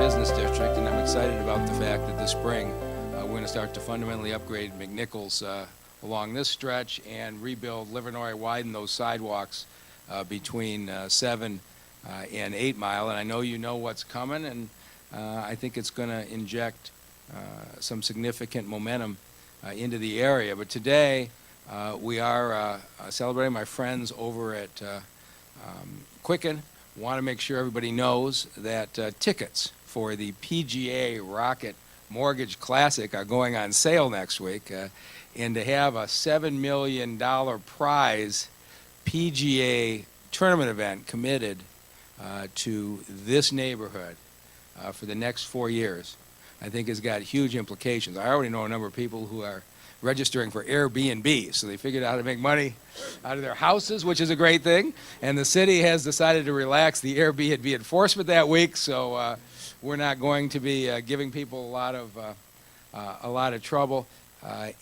business district, and I'm excited about the fact that this spring we're going to start to fundamentally upgrade McNichols along this stretch and rebuild Livernois, widen those sidewalks between 7 and 8 Mile. And I know you know what's coming, and I think it's going to inject some significant momentum into the area. But today we are celebrating my friends over at Quicken. Want to make sure everybody knows that tickets for the PGA Rocket Mortgage Classic are going on sale next week, and to have a $7 million prize PGA tournament event committed to this neighborhood for the next 4 years, I think has got huge implications. I already know a number of people who are registering for Airbnb, so they figured out how to make money out of their houses, which is a great thing. And the city has decided to relax the Airbnb enforcement that week, so we're not going to be giving people a lot of trouble.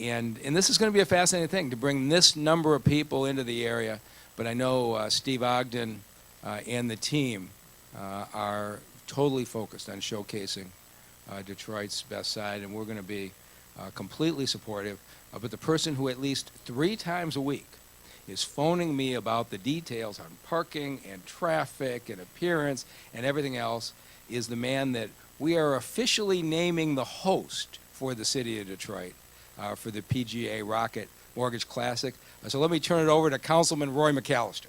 And this is going to be a fascinating thing to bring this number of people into the area. But I know Steve Ogden and the team are totally focused on showcasing Detroit's best side, and we're going to be completely supportive. But the person who at least 3 times a week is phoning me about the details on parking and traffic and appearance and everything else is the man that we are officially naming the host for the city of Detroit for the PGA Rocket Mortgage Classic. So let me turn it over to Councilman Roy McCalister.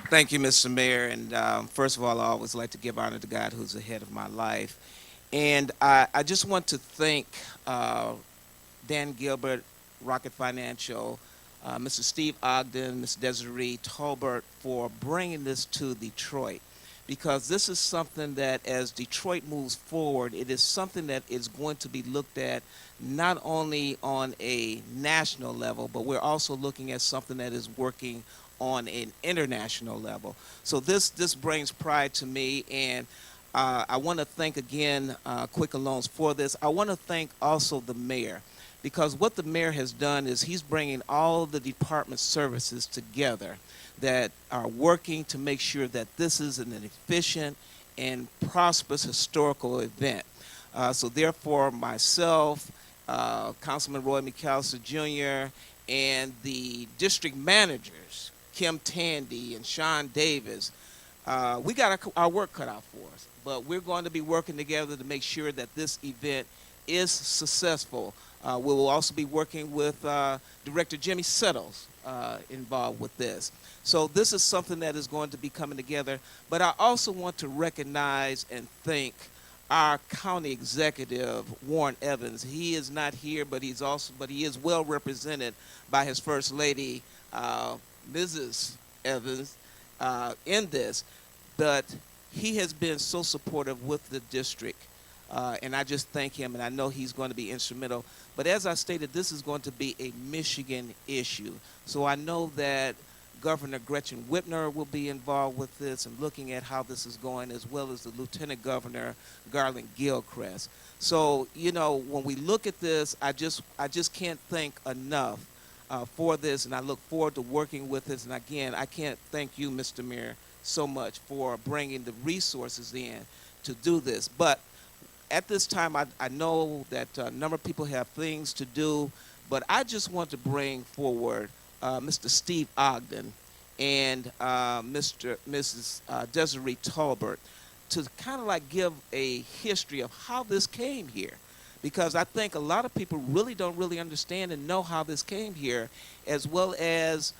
Thank you, Mr. Mayor. And first of all, I always like to give honor to God, who's the head of my life. And I just want to thank Dan Gilbert, Rocket Financial, Mr. Steve Ogden, Ms. Desiree Tolbert for bringing this to Detroit. Because this is something that as Detroit moves forward, it is something that is going to be looked at not only on a national level, but we're also looking at something that is working on an international level. So this brings pride to me, and I want to thank again Quicken Loans for this. I want to thank also the mayor, because what the mayor has done is he's bringing all the department services together that are working to make sure that this is an efficient and prosperous historical event. So therefore, myself, Councilman Roy McCalister Jr., and the district managers, Kim Tandy and Sean Davis, we got our work cut out for us. But we're going to be working together to make sure that this event is successful. We will also be working with Director Jimmy Settles involved with this. So this is something that is going to be coming together. But I also want to recognize and thank our county executive, Warren Evans. He is not here, but he is well represented by his First Lady, Mrs. Evans, in this. But he has been so supportive with the district, and I just thank him, and I know he's going to be instrumental. But as I stated, this is going to be a Michigan issue. So I know that Governor Gretchen Whitmer will be involved with this and looking at how this is going, as well as the Lieutenant Governor, Garland Gilchrist. So, you know, when we look at this, I just can't thank enough for this, and I look forward to working with this. And again, I can't thank you, Mr. Mayor, so much for bringing the resources in to do this. But at this time, I know that a number of people have things to do, but I just want to bring forward Mr. Steve Ogden and Mrs. Desiree Tolbert to kind of like give a history of how this came here. Because I think a lot of people don't really understand and know how this came here, as well as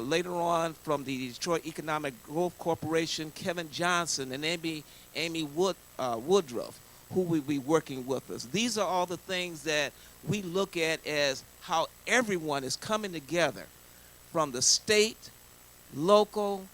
later on from the Detroit Economic Growth Corporation, Kevin Johnson and Amy Woodruff, who will be working with us. These are all the things that we look at as how everyone is coming together from the state, local,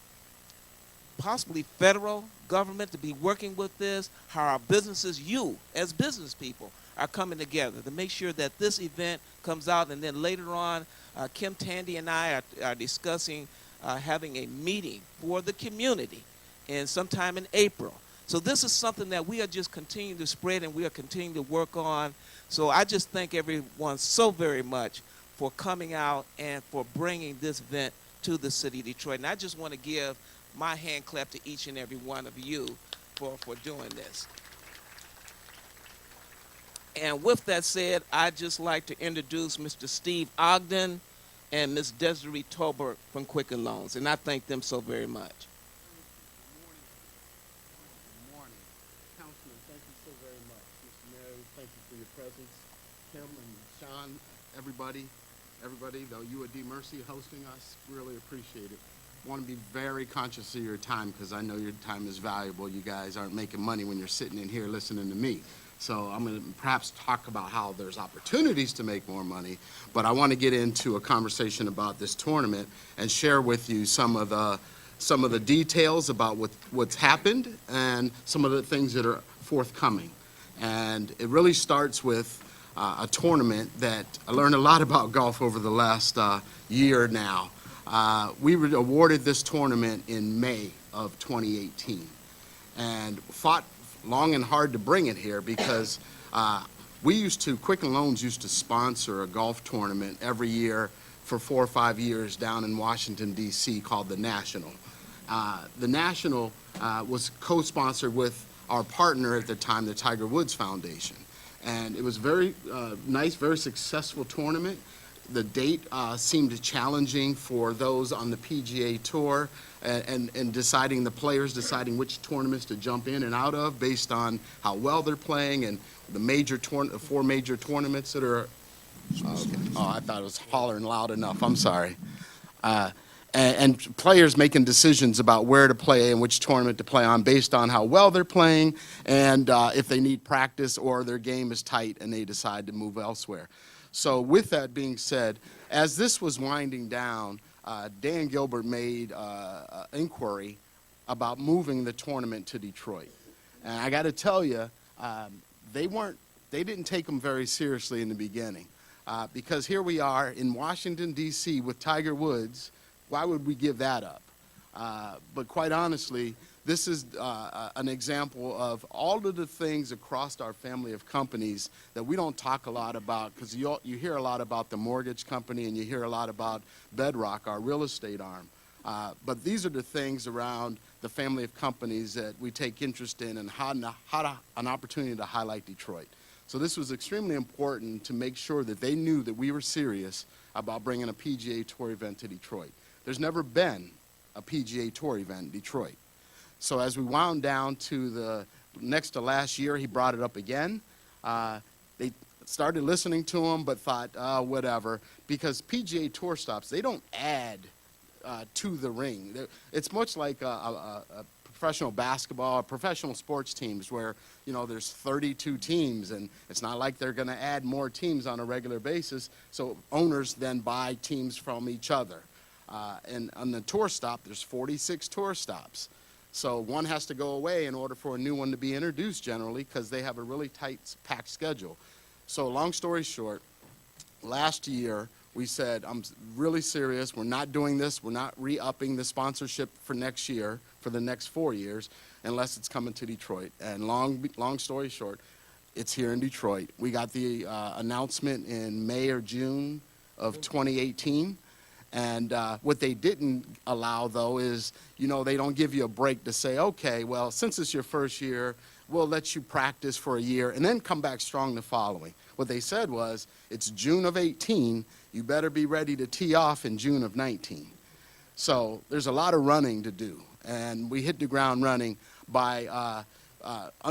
possibly federal government to be working with this, how our businesses, you as business people, are coming together to make sure that this event comes out. And then later on, Kim Tandy and I are discussing having a meeting for the community and sometime in April. So this is something that we are just continuing to spread and we are continuing to work on. So I just thank everyone so very much for coming out and for bringing this event to the city of Detroit. And I just want to give my hand clap to each and every one of you for doing this. And with that said, I'd just like to introduce Mr. Steve Ogden and Ms. Desiree Tolbert from Quicken Loans, and I thank them so very much. Good morning. Councilman, thank you so very much. Mr. Mayor, thank you for your presence. Kim and Sean, everybody, though you and D. Mercy hosting us, really appreciate it. Want to be very conscious of your time because I know your time is valuable. You guys aren't making money when you're sitting in here listening to me. So I'm going to perhaps talk about how there's opportunities to make more money, but I want to get into a conversation about this tournament and share with you some of the details about what's happened and some of the things that are forthcoming. And it really starts with a tournament that I learned a lot about golf over the last year now. We were awarded this tournament in May of 2018 and fought long and hard to bring it here because Quicken Loans used to sponsor a golf tournament every year for 4 or 5 years down in Washington, D.C. called the National. The National was co-sponsored with our partner at the time, the Tiger Woods Foundation. And it was very nice, very successful tournament. The date seemed challenging for those on the PGA Tour and deciding, the players deciding which tournaments to jump in and out of based on how well they're playing and the 4 major tournaments that are, okay. Oh, I thought it was hollering loud enough, I'm sorry. And players making decisions about where to play and which tournament to play on based on how well they're playing and if they need practice or their game is tight and they decide to move elsewhere. So with that being said, as this was winding down, Dan Gilbert made inquiry about moving the tournament to Detroit. And I got to tell you, they didn't take them very seriously in the beginning because here we are in Washington, D.C. with Tiger Woods. Why would we give that up? But quite honestly, this is an example of all of the things across our family of companies that we don't talk a lot about because you hear a lot about the mortgage company and you hear a lot about Bedrock, our real estate arm. But these are the things around the family of companies that we take interest in and an opportunity to highlight Detroit. So this was extremely important to make sure that they knew that we were serious about bringing a PGA Tour event to Detroit. There's never been a PGA Tour event in Detroit. So as we wound down to the next to last year, he brought it up again. They started listening to him, but thought, whatever, because PGA Tour stops, they don't add to the ring. It's much like a professional basketball, professional sports teams where, you know, there's 32 teams, and it's not like they're going to add more teams on a regular basis, so owners then buy teams from each other. And on the tour stop, there's 46 tour stops. So one has to go away in order for a new one to be introduced generally because they have a really tight, packed schedule. So long story short, last year we said, I'm really serious. We're not doing this. We're not re-upping the sponsorship for next year, for the next 4 years, unless it's coming to Detroit. And long story short, it's here in Detroit. We got the announcement in May or June of 2018. And what they didn't allow, though, is, you know, they don't give you a break to say, okay, well, since it's your first year, we'll let you practice for a year and then come back strong the following. What they said was, it's June of 18, you better be ready to tee off in June of 19. So there's a lot of running to do. And we hit the ground running by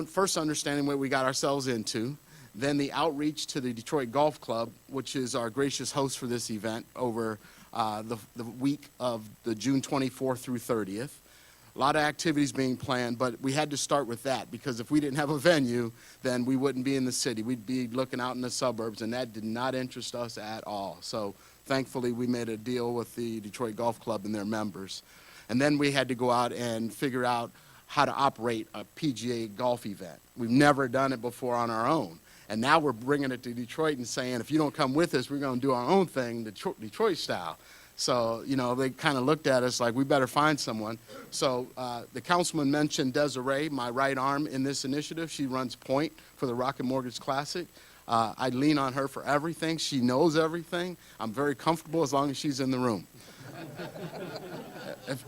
first understanding what we got ourselves into, then the outreach to the Detroit Golf Club, which is our gracious host for this event over the week of the June 24th through 30th. A lot of activities being planned, but we had to start with that because if we didn't have a venue, then we wouldn't be in the city. We'd be looking out in the suburbs, and that did not interest us at all. So thankfully, we made a deal with the Detroit Golf Club and their members. And then we had to go out and figure out how to operate a PGA golf event. We've never done it before on our own. And now we're bringing it to Detroit and saying, if you don't come with us, we're going to do our own thing, Detroit style. So, you know, they kind of looked at us like, we better find someone. So the councilman mentioned Desiree, my right arm in this initiative. She runs point for the Rocket Mortgage Classic. I lean on her for everything. She knows everything. I'm very comfortable as long as she's in the room.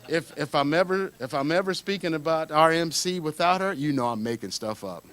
If I'm ever speaking about RMC without her, you know I'm making stuff up.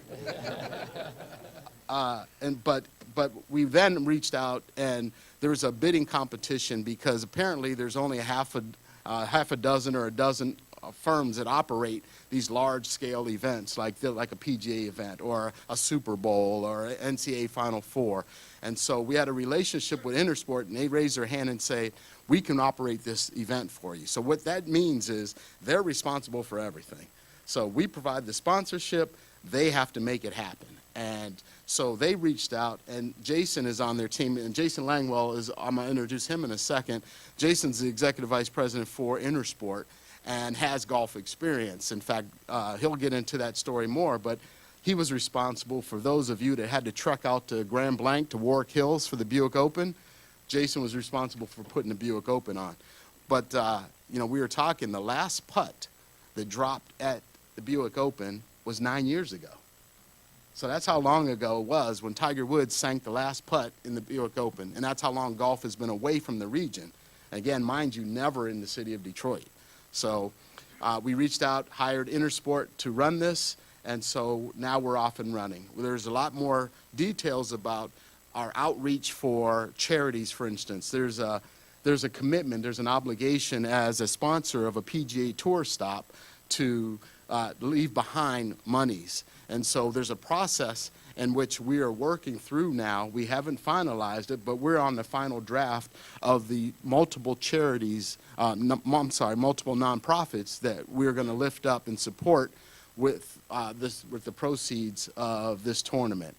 But we then reached out, and there was a bidding competition because apparently there's only half a dozen or a dozen firms that operate these large-scale events like a PGA event or a Super Bowl or an NCAA Final Four. And so we had a relationship with Intersport, and they raised their hand and say, we can operate this event for you. So what that means is they're responsible for everything. So we provide the sponsorship, they have to make it happen. And so they reached out, and Jason is on their team, and Jason Langwell is, I'm gonna introduce him in a second. Jason's the executive vice president for Intersport and has golf experience. In fact, he'll get into that story more, but he was responsible for those of you that had to truck out to Grand Blanc to Warwick Hills for the Buick Open. Jason was responsible for putting the Buick Open on. But, you know, we were talking, the last putt that dropped at the Buick Open was 9 years ago. So that's how long ago it was when Tiger Woods sank the last putt in the Buick Open. And that's how long golf has been away from the region. Again, mind you, never in the city of Detroit. So we reached out, hired Intersport to run this, and so now we're off and running. There's a lot more details about our outreach for charities, for instance. There's a commitment, there's an obligation as a sponsor of a PGA Tour stop to leave behind monies. And so there's a process in which we are working through now. We haven't finalized it, but we're on the final draft of the multiple charities, multiple nonprofits that we're going to lift up and support with the proceeds of this tournament.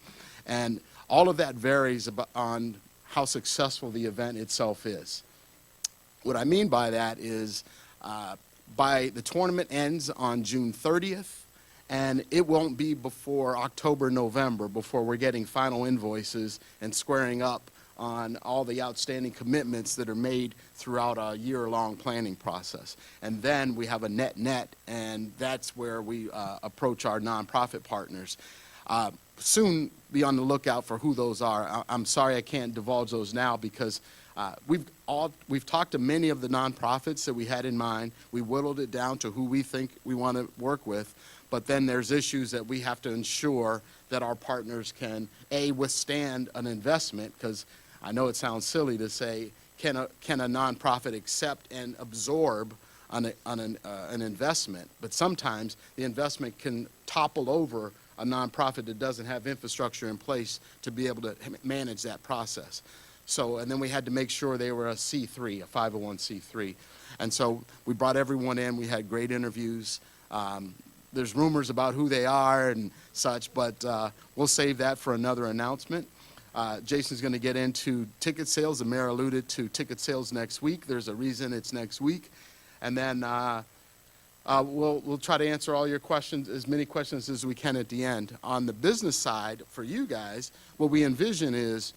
And all of that varies on how successful the event itself is. What I mean by that is by the tournament ends on June 30th, and it won't be before October, November, before we're getting final invoices and squaring up on all the outstanding commitments that are made throughout a year-long planning process. And then we have a net, and that's where we approach our nonprofit partners. Soon be on the lookout for who those are. I'm sorry I can't divulge those now because we've talked to many of the nonprofits that we had in mind. We whittled it down to who we think we want to work with. But then there's issues that we have to ensure that our partners can, A, withstand an investment, because I know it sounds silly to say, can a nonprofit accept and absorb an investment? But sometimes the investment can topple over a nonprofit that doesn't have infrastructure in place to be able to manage that process. So, and then we had to make sure they were a C3, a 501c3. And so we brought everyone in. We had great interviews. There's rumors about who they are and such, but we'll save that for another announcement. Jason's going to get into ticket sales. The mayor alluded to ticket sales next week. There's a reason it's next week. And then we'll try to answer all your questions, as many questions as we can at the end. On the business side, for you guys, what we envision is,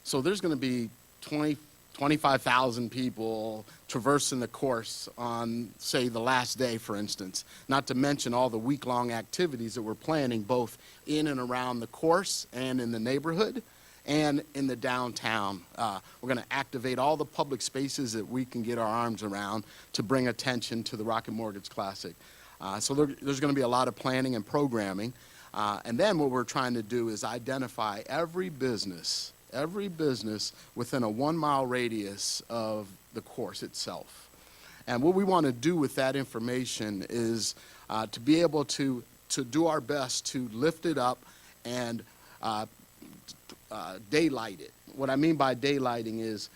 so there's going to be 25,000 people traversing the course on, say, the last day, for instance, not to mention all the week-long activities that we're planning both in and around the course and in the neighborhood and in the downtown. We're going to activate all the public spaces that we can get our arms around to bring attention to the Rocket Mortgage Classic. So there's going to be a lot of planning and programming. And then what we're trying to do is identify every business within a 1 mile radius of the course itself. And what we want to do with that information is to be able to do our best to lift it up and daylight it. What I mean by daylighting is,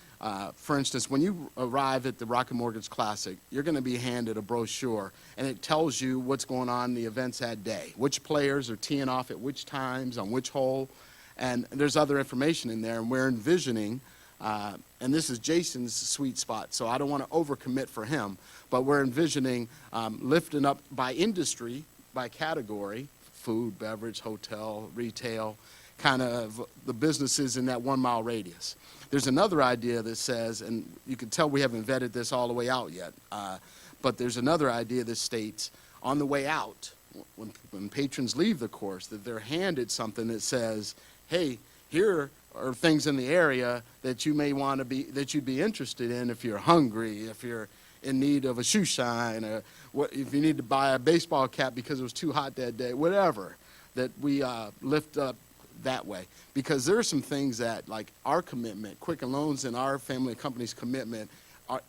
for instance, when you arrive at the Rocket Mortgage Classic, you're going to be handed a brochure, and it tells you what's going on in the events that day, which players are teeing off at which times, on which hole. And there's other information in there, and we're envisioning, and this is Jason's sweet spot, so I don't want to overcommit for him, but we're envisioning lifting up by industry, by category, food, beverage, hotel, retail, kind of the businesses in that 1 mile radius. There's another idea that says, and you can tell we haven't vetted this all the way out yet, but there's another idea that states on the way out, when patrons leave the course, that they're handed something that says, hey, here are things in the area that you may want to be, that you'd be interested in if you're hungry, if you're in need of a shoe shine, or if you need to buy a baseball cap because it was too hot that day, whatever, that we lift up that way. Because there are some things that, like our commitment, Quicken Loans and our family and company's commitment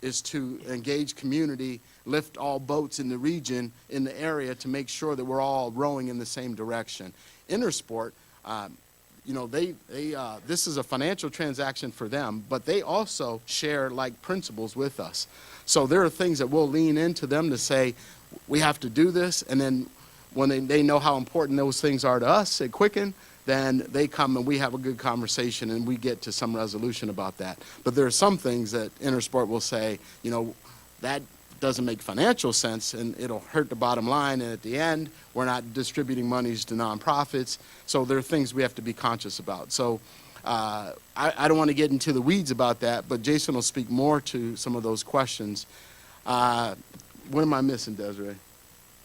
is to engage community, lift all boats in the region, in the area, to make sure that we're all rowing in the same direction. Intersport, you know, this is a financial transaction for them, but they also share like principles with us. So there are things that we'll lean into them to say, we have to do this, and then when they know how important those things are to us at Quicken, then they come and we have a good conversation and we get to some resolution about that. But there are some things that Intersport will say, you know, that doesn't make financial sense and it'll hurt the bottom line, and at the end, we're not distributing monies to nonprofits. So there are things we have to be conscious about. So I don't want to get into the weeds about that, but Jason will speak more to some of those questions. What am I missing, Desiree?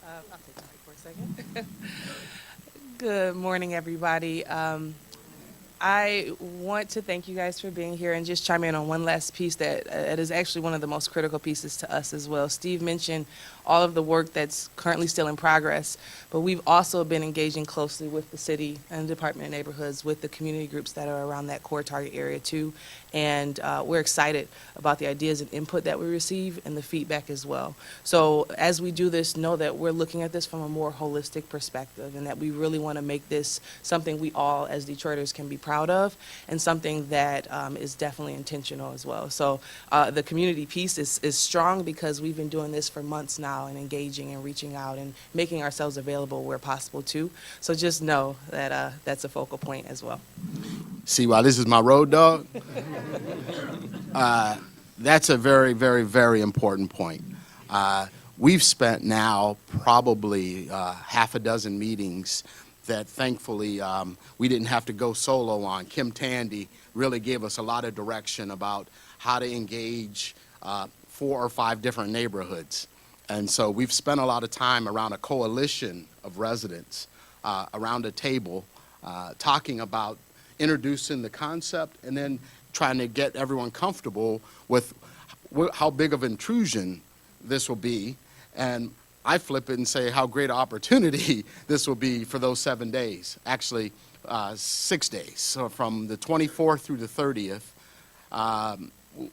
I'll take the mic for a second. Good morning, everybody. I want to thank you guys for being here and just chime in on one last piece that is actually one of the most critical pieces to us as well. Steve mentioned all of the work that's currently still in progress, but we've also been engaging closely with the city and the Department of Neighborhoods, with the community groups that are around that core target area too. And we're excited about the ideas and input that we receive and the feedback as well. So as we do this, know that we're looking at this from a more holistic perspective, and that we really want to make this something we all as Detroiters can be proud of, and something that is definitely intentional as well. So the community piece is strong because we've been doing this for months now and engaging and reaching out and making ourselves available where possible too. So just know that that's a focal point as well. See why this is my road dog? That's a very, very, very important point. We've spent now probably half a dozen meetings that thankfully we didn't have to go solo on. Kim Tandy really gave us a lot of direction about how to engage 4 or 5 different neighborhoods. And so we've spent a lot of time around a coalition of residents around a table talking about introducing the concept and then trying to get everyone comfortable with how big of intrusion this will be. And I flip it and say how great an opportunity this will be for those 7 days, actually 6 days. So from the 24th through the 30th,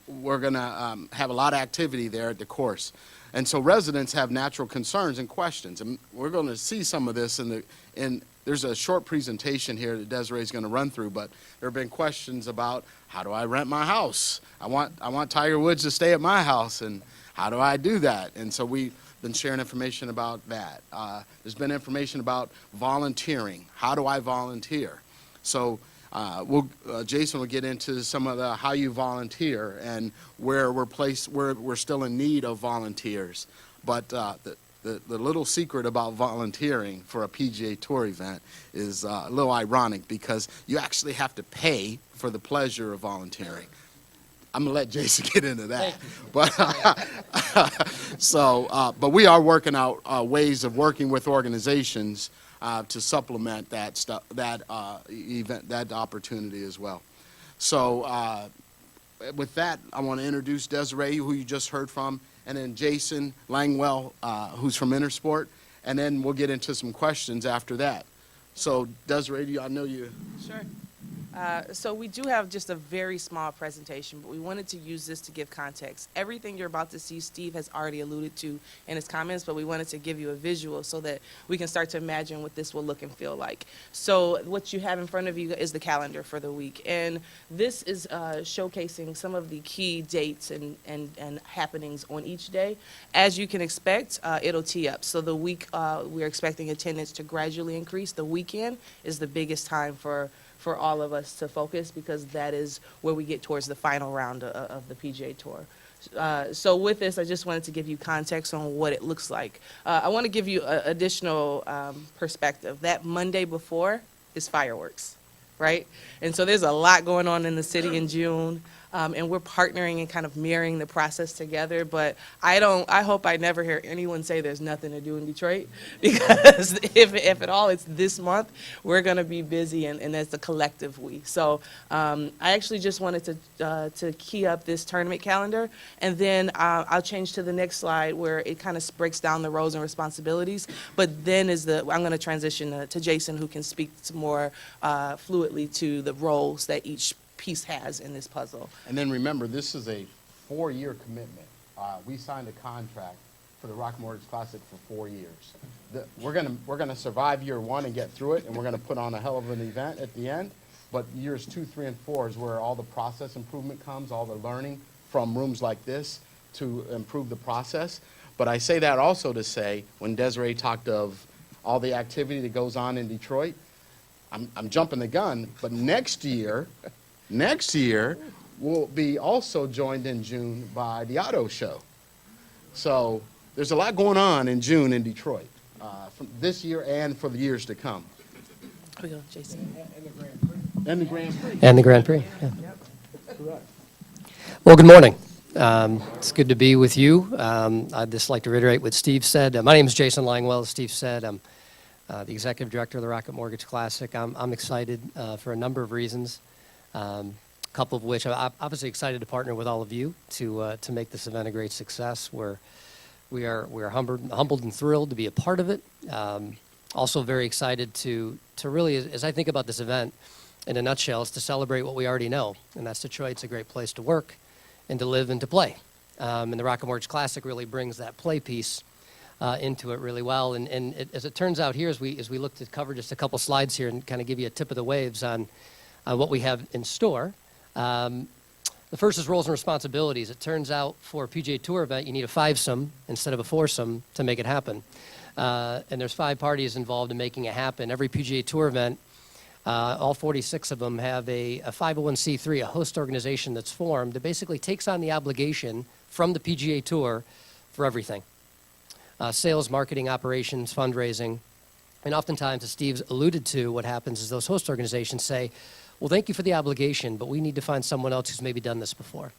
we're going to have a lot of activity there at the course. And so residents have natural concerns and questions. And we're going to see some of this in there's a short presentation here that Desiree is going to run through, but there have been questions about, how do I rent my house? I want Tiger Woods to stay at my house, and how do I do that? And so we've been sharing information about that. There's been information about volunteering. How do I volunteer? So Jason will get into some of the how you volunteer and where we're still in need of volunteers. But the little secret about volunteering for a PGA Tour event is a little ironic, because you actually have to pay for the pleasure of volunteering. I'm gonna let Jason get into that. But but we are working out ways of working with organizations to supplement that event, that opportunity as well. So with that, I want to introduce Desiree, who you just heard from, and then Jason Langwell, who's from Intersport, and then we'll get into some questions after that. So Desiree, I know you. Sure. So we do have just a very small presentation, but we wanted to use this to give context. Everything you're about to see, Steve has already alluded to in his comments, but we wanted to give you a visual so that we can start to imagine what this will look and feel like. So what you have in front of you is the calendar for the week, and this is showcasing some of the key dates and happenings on each day. As you can expect, it'll tee up. So the week, we're expecting attendance to gradually increase. The weekend is the biggest time for all of us to focus, because that is where we get towards the final round of the PGA Tour. So with this, I just wanted to give you context on what it looks like. I want to give you additional perspective. That Monday before is fireworks, right? And so there's a lot going on in the city in June. and we're partnering and kind of mirroring the process together. But I hope I never hear anyone say there's nothing to do in Detroit, because if at all, it's this month. We're going to be busy, and as a collective we. So I actually just wanted to key up this tournament calendar, and then I'll change to the next slide where it kind of breaks down the roles and responsibilities. But then I'm going to transition to Jason, who can speak more fluidly to the roles that each piece has in this puzzle. And then remember, this is a 4-year commitment. We signed a contract for the Rocket Mortgage Classic for 4 years. We're gonna survive year 1 and get through it, and we're gonna put on a hell of an event at the end. But years 2, 3, and 4 is where all the process improvement comes, all the learning from rooms like this to improve the process. But I say that also to say, when Desiree talked of all the activity that goes on in Detroit, I'm jumping the gun, but next year, we'll be also joined in June by the auto show. So there's a lot going on in June in Detroit, from this year and for the years to come. Here we go, Jason. And the Grand Prix. And the Grand Prix. Yeah. Well, good morning. It's good to be with you. I'd just like to reiterate what Steve said. My name is Jason Langwell. As Steve said, I'm the executive director of the Rocket Mortgage Classic. I'm excited for a number of reasons. A couple of which I'm obviously excited to partner with all of you to make this event a great success. We are humbled and thrilled to be a part of it. Also very excited to really, as I think about this event, in a nutshell, is to celebrate what we already know, and that's Detroit's a great place to work and to live and to play. And the Rocket Mortgage Classic really brings that play piece into it really well. And as it turns out here, as we look to cover just a couple slides here and kind of give you a tip of the waves on what we have in store. The first is roles and responsibilities. It turns out for a PGA Tour event, you need a 5-some instead of a 4-some to make it happen. And there's 5 parties involved in making it happen. Every PGA Tour event, all 46 of them have a 501c3, a host organization that's formed that basically takes on the obligation from the PGA Tour for everything. Sales, marketing, operations, fundraising. And oftentimes, as Steve's alluded to, what happens is those host organizations say, well, thank you for the obligation, but we need to find someone else who's maybe done this before.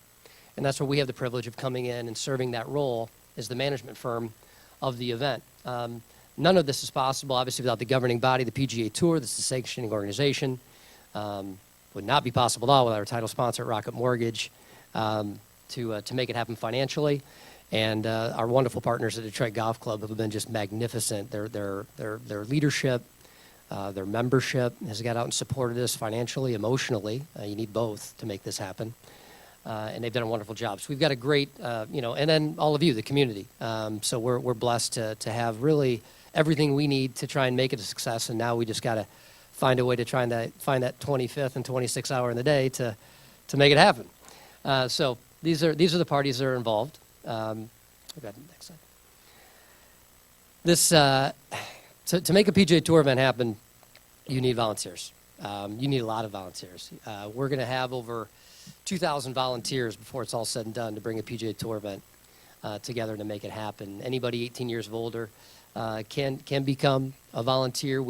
And that's where we have the privilege of coming in and serving that role as the management firm of the event. None of this is possible, obviously, without the governing body, the PGA Tour. This is the sanctioning organization. Would not be possible at all without our title sponsor at Rocket Mortgage to make it happen financially. And our wonderful partners at Detroit Golf Club have been just magnificent. Their leadership, their membership has got out and supported us financially, emotionally. You need both to make this happen. And they've done a wonderful job. So we've got a great, and then all of you, the community. So we're blessed to have really everything we need to try and make it a success. And now we just got to find a way to try and find that 25th and 26th hour in the day to make it happen. So these are the parties that are involved. Next slide. This to make a PGA Tour event happen, you need volunteers. You need a lot of volunteers. We're going to have over 2,000 volunteers before it's all said and done to bring a PGA Tour event together to make it happen. Anybody 18 years of older can become a volunteer.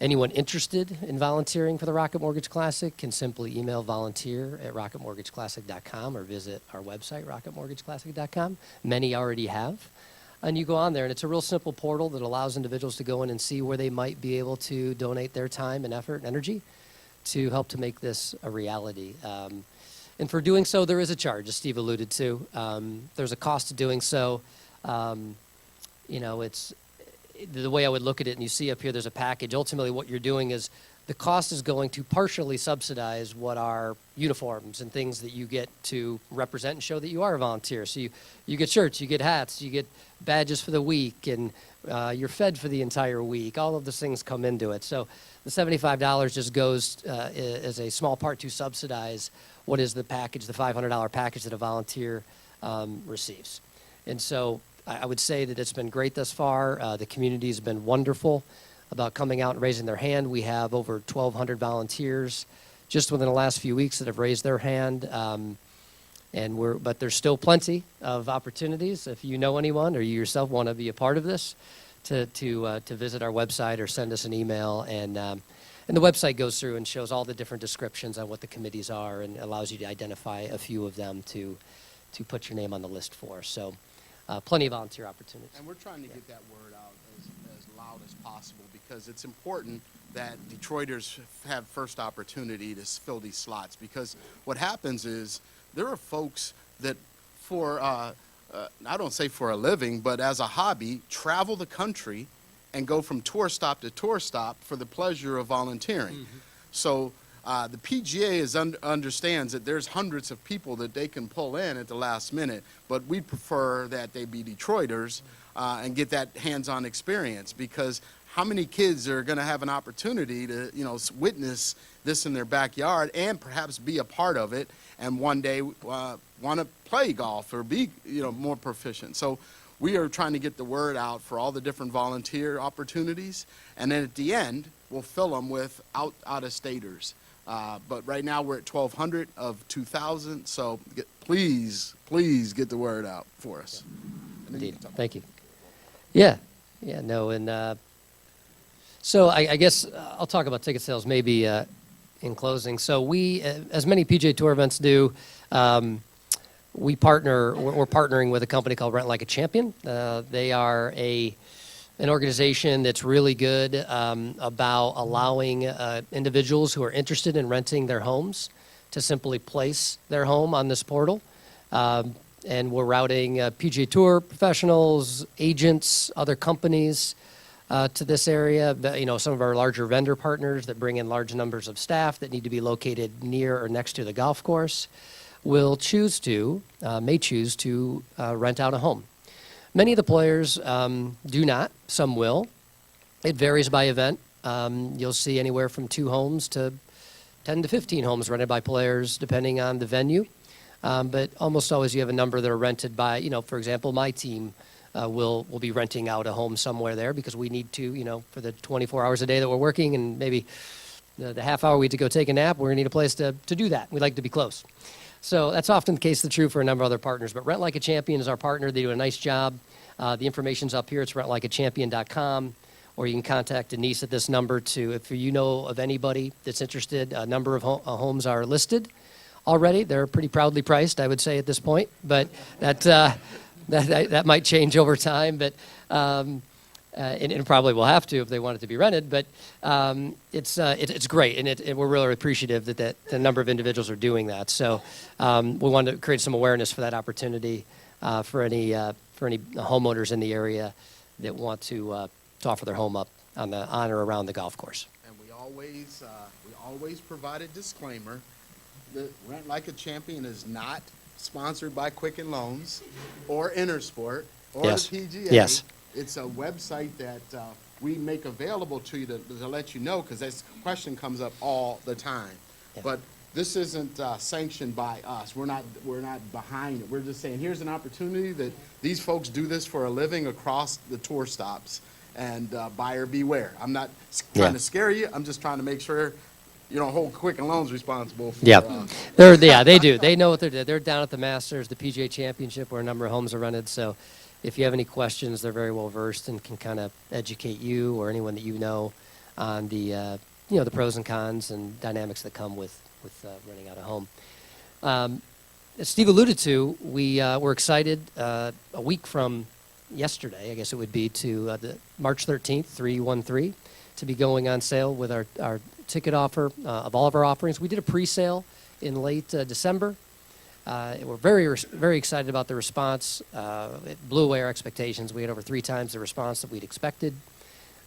Anyone interested in volunteering for the Rocket Mortgage Classic can simply email volunteer@rocketmortgageclassic.com or visit our website, rocketmortgageclassic.com. Many already have. And you go on there, and it's a real simple portal that allows individuals to go in and see where they might be able to donate their time and effort and energy to help to make this a reality. And for doing so, there is a charge, as Steve alluded to. There's a cost to doing so. It's the way I would look at it, and you see up here there's a package. Ultimately, what you're doing is the cost is going to partially subsidize what are uniforms and things that you get to represent and show that you are a volunteer. So you get shirts, you get hats, you get badges for the week, and you're fed for the entire week. All of those things come into it. So the $75 just goes as a small part to subsidize what is the package, the $500 package that a volunteer receives. And so I would say that it's been great thus far. The community's been wonderful about coming out and raising their hand. We have over 1,200 volunteers just within the last few weeks that have raised their hand. But there's still plenty of opportunities. If you know anyone or you yourself want to be a part of this, to visit our website or send us an email. And And the website goes through and shows all the different descriptions on what the committees are and allows you to identify a few of them to put your name on the list for. So plenty of volunteer opportunities. And we're trying to get that word out as loud as possible, because it's important that Detroiters have first opportunity to fill these slots. Because what happens is there are folks that I don't say for a living, but as a hobby, travel the country and go from tour stop to tour stop for the pleasure of volunteering. So the PGA understands that there's hundreds of people that they can pull in at the last minute, but we prefer that they be Detroiters and get that hands-on experience, because how many kids are going to have an opportunity to, witness this in their backyard and perhaps be a part of it, and one day want to play golf or be, more proficient. So we are trying to get the word out for all the different volunteer opportunities, and then at the end, we'll fill them with out-of-staters. But right now we're at 1,200 of 2,000, so please get the word out for us. Indeed. Thank you. Yeah, no, and so I guess I'll talk about ticket sales maybe in closing. So we, as many PGA Tour events do, we're partnering with a company called Rent Like a Champion. They are an organization that's really good about allowing individuals who are interested in renting their homes to simply place their home on this portal. And we're routing PGA Tour professionals, agents, other companies to this area. Some of our larger vendor partners that bring in large numbers of staff that need to be located near or next to the golf course may choose to rent out a home. Many of the players do not. Some will. It varies by event. You'll see anywhere from 2 homes to 10 to 15 homes rented by players, depending on the venue. But almost always you have a number that are rented by, for example, my team will be renting out a home somewhere there, because we need to, for the 24 hours a day that we're working, and maybe the half hour we need to go take a nap, we're going to need a place to do that. We like to be close. So that's often the case, true for a number of other partners. But Rent Like a Champion is our partner. They do a nice job. The information's up here. It's rentlikeachampion.com. Or you can contact Denise at this number if you know of anybody that's interested. A number of homes are listed already. They're pretty proudly priced, I would say, at this point. But that might change over time. But and probably will have to if they want it to be rented. But it's great, and we're really appreciative that the number of individuals are doing that. So we wanted to create some awareness for that opportunity for any homeowners in the area that want to offer their home up on or around the golf course. And we always provide a disclaimer that Rent Like a Champion is not sponsored by Quicken Loans or Intersport or Yes. the PGA. Yes. It's a website that we make available to you to let you know, because this question comes up all the time. Yeah. But this isn't sanctioned by us. We're not behind it. We're just saying, here's an opportunity that these folks do this for a living across the tour stops, and buyer beware. I'm not trying to scare you. I'm just trying to make sure you don't hold Quicken Loans responsible for. They do. They know what they're doing. They're down at the Masters, the PGA Championship, where a number of homes are rented. So if you have any questions, they're very well versed and can kind of educate you or anyone that you know on the the pros and cons and dynamics that come with renting out a home. As Steve alluded to, we're excited a week from yesterday, I guess it would be, to the March 13th, 313, to be going on sale with our ticket offer of all of our offerings. We did a pre-sale in late December. We're very excited about the response. It blew away our expectations. We had over 3 times the response that we'd expected.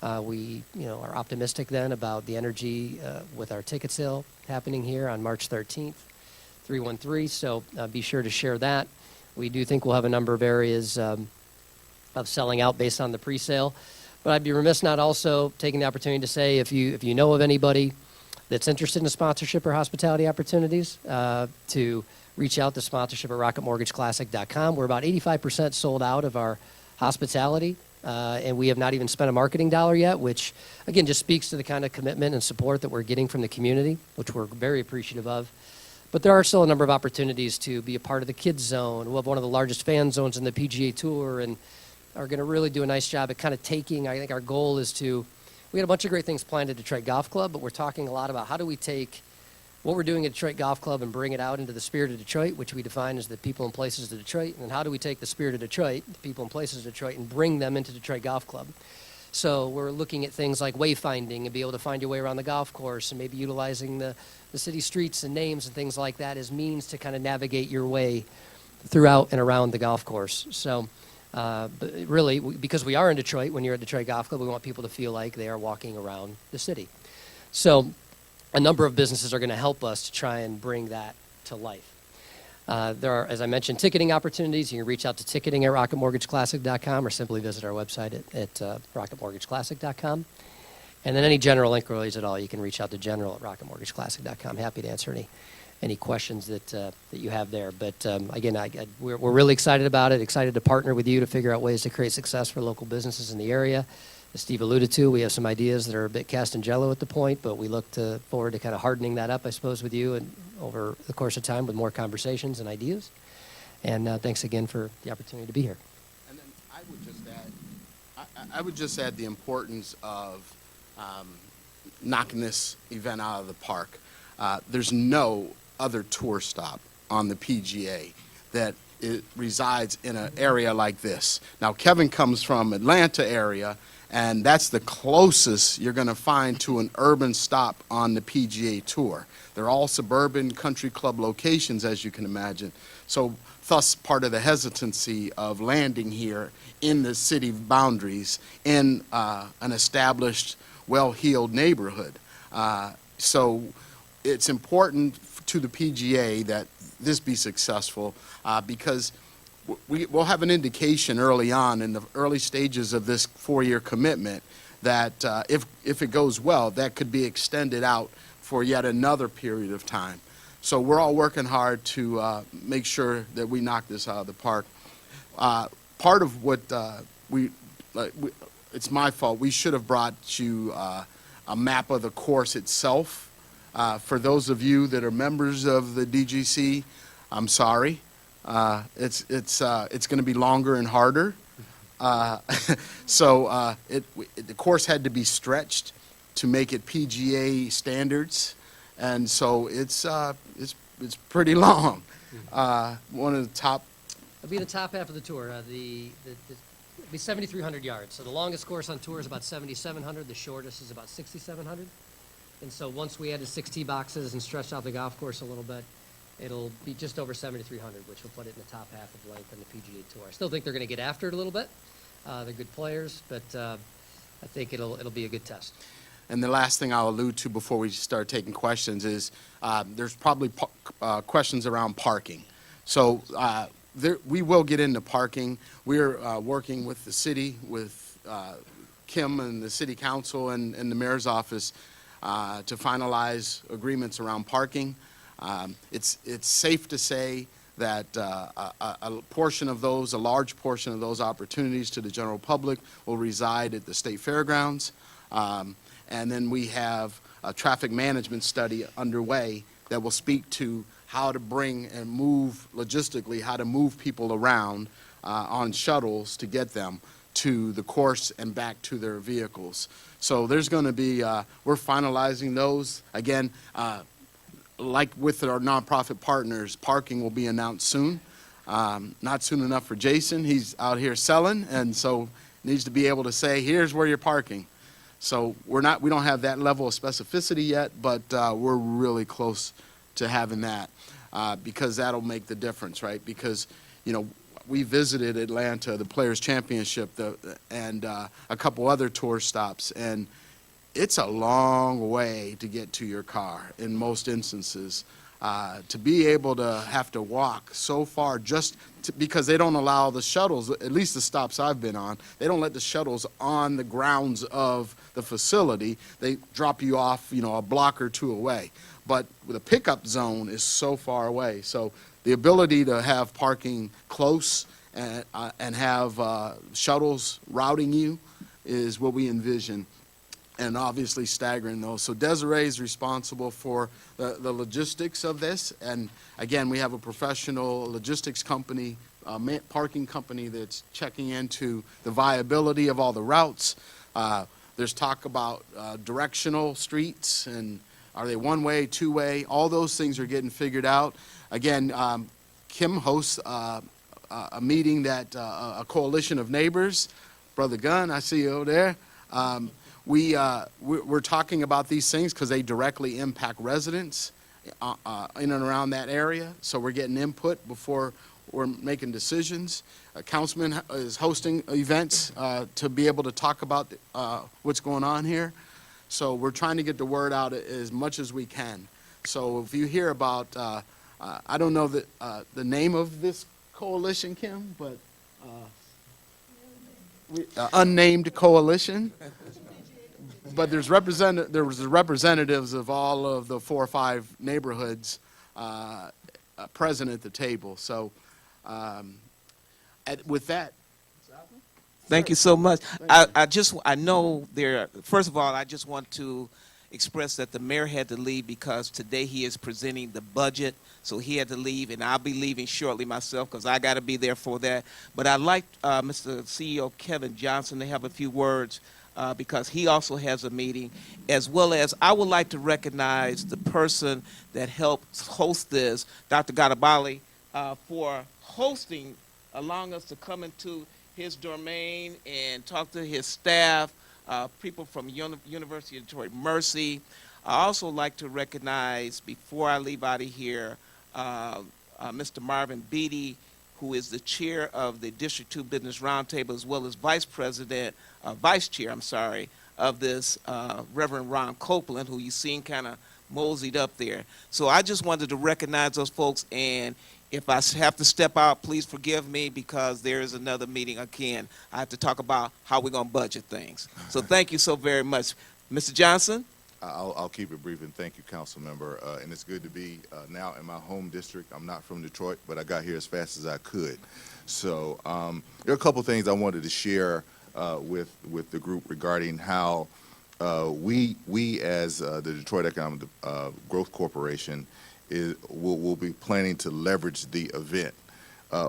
We are optimistic then about the energy with our ticket sale happening here on March 13th, 313. So be sure to share that. We do think we'll have a number of areas of selling out based on the pre-sale. But I'd be remiss not also taking the opportunity to say, if you know of anybody that's interested in sponsorship or hospitality opportunities, to reach out to sponsorship@rocketmortgageclassic.com. We're about 85% sold out of our hospitality, and we have not even spent a marketing dollar yet, which, again, just speaks to the kind of commitment and support that we're getting from the community, which we're very appreciative of. But there are still a number of opportunities to be a part of the kids zone. We have one of the largest fan zones in the PGA Tour, and are going to really do a nice job at kind of taking, I think our goal is to we had a bunch of great things planned at Detroit Golf Club, but we're talking a lot about how do we take what we're doing at Detroit Golf Club and bring it out into the spirit of Detroit, which we define as the people and places of Detroit, and how do we take the spirit of Detroit, the people and places of Detroit, and bring them into Detroit Golf Club. So we're looking at things like wayfinding and be able to find your way around the golf course, and maybe utilizing the city streets and names and things like that as means to kind of navigate your way throughout and around the golf course. So but really, because we are in Detroit, when you're at Detroit Golf Club, we want people to feel like they are walking around the city. So a number of businesses are going to help us to try and bring that to life. There are, as I mentioned, ticketing opportunities. You can reach out to ticketing at rocketmortgageclassic.com or simply visit our website at rocketmortgageclassic.com. And then any general inquiries at all, you can reach out to general at rocketmortgageclassic.com. Happy to answer any questions that you have there. But again, we're really excited about it, excited to partner with you to figure out ways to create success for local businesses in the area. As Steve alluded to, we have some ideas that are a bit cast in jello at the point, but we look forward to kind of hardening that up, I suppose, with you and over the course of time with more conversations and ideas. And thanks again for the opportunity to be here. And then I would just add the importance of knocking this event out of the park. There's no other tour stop on the PGA that resides in an area like this. Now, Kevin comes from Atlanta area, and that's the closest you're going to find to an urban stop on the PGA Tour. They're all suburban country club locations, as you can imagine. So thus part of the hesitancy of landing here in the city boundaries in an established, well-heeled neighborhood. So it's important to the PGA that this be successful because we'll have an indication early on in the early stages of this 4-year commitment that if it goes well, that could be extended out for yet another period of time. So we're all working hard to make sure that we knock this out of the park. Part of what it's my fault. We should have brought you a map of the course itself. For those of you that are members of the DGC, I'm sorry. It's going to be longer and harder. So the course had to be stretched to make it PGA standards, and so it's pretty long. One of the top. It'll be the top half of the tour. It'll be 7,300 yards. So the longest course on tour is about 7,700. The shortest is about 6,700. And so once we add the 6 tee boxes and stretch out the golf course a little bit, it'll be just over 7,300, which will put it in the top half of length on the PGA Tour. I still think they're going to get after it a little bit. They're good players, but I think it'll be a good test. And the last thing I'll allude to before we start taking questions is there's probably questions around parking. So we will get into parking. We're working with the city, with Kim and the city council and the mayor's office to finalize agreements around parking. It's safe to say that a portion of those, a large portion of those opportunities to the general public will reside at the state fairgrounds. And then we have a traffic management study underway that will speak to how to bring and move logistically, how to move people around on shuttles to get them to the course and back to their vehicles. So there's going to be, we're finalizing those. Again, like with our nonprofit partners, parking will be announced soon. Not soon enough for Jason. He's out here selling, and so needs to be able to say, here's where you're parking. So we don't have that level of specificity yet, but we're really close to having that because that'll make the difference, right? Because, you know, we visited Atlanta, the Players Championship, and a couple other tour stops, and it's a long way to get to your car in most instances. To be able to have to walk so far because they don't allow the shuttles, at least the stops I've been on, they don't let the shuttles on the grounds of the facility. They drop you off, you know, a block or two away. But the pickup zone is so far away. So the ability to have parking close and have shuttles routing you is what we envision. And obviously staggering those. So Desiree is responsible for the logistics of this. And again, we have a professional logistics company, parking company that's checking into the viability of all the routes. There's talk about directional streets, and are they one-way, two-way? All those things are getting figured out. Again, Kim hosts a meeting that, a coalition of neighbors. Brother Gunn, I see you over there. We're talking about these things because they directly impact residents in and around that area. So we're getting input before we're making decisions. Councilman is hosting events to be able to talk about what's going on here. So we're trying to get the word out as much as we can. So if you hear about, I don't know the name of this coalition, Kim, but unnamed coalition. But there was representatives of all of the 4 or 5 neighborhoods present at the table. So with that. Thank you so much. I know there, first of all, I just want to express that the mayor had to leave because today he is presenting the budget, so he had to leave, and I'll be leaving shortly myself because I got to be there for that. But I'd like Mr. CEO Kevin Johnson to have a few words because he also has a meeting, as well as I would like to recognize the person that helped host this, Dr. Gadabali, for hosting, allowing us to come into his domain and talk to his staff, people from University of Detroit Mercy. I also like to recognize, before I leave out of here, Mr. Marvin Beatty, who is the chair of the District 2 Business Roundtable, as well as vice chair, of this, Reverend Ron Copeland, who you've seen kind of moseyed up there. So I just wanted to recognize those folks, and if I have to step out, please forgive me because there is another meeting again. I have to talk about how we're going to budget things. So thank you so very much. Mr. Johnson? I'll keep it brief, and thank you, council member. And it's good to be now in my home district. I'm not from Detroit, but I got here as fast as I could. So there are a couple things I wanted to share with the group regarding how we as the Detroit Economic Growth Corporation will be planning to leverage the event.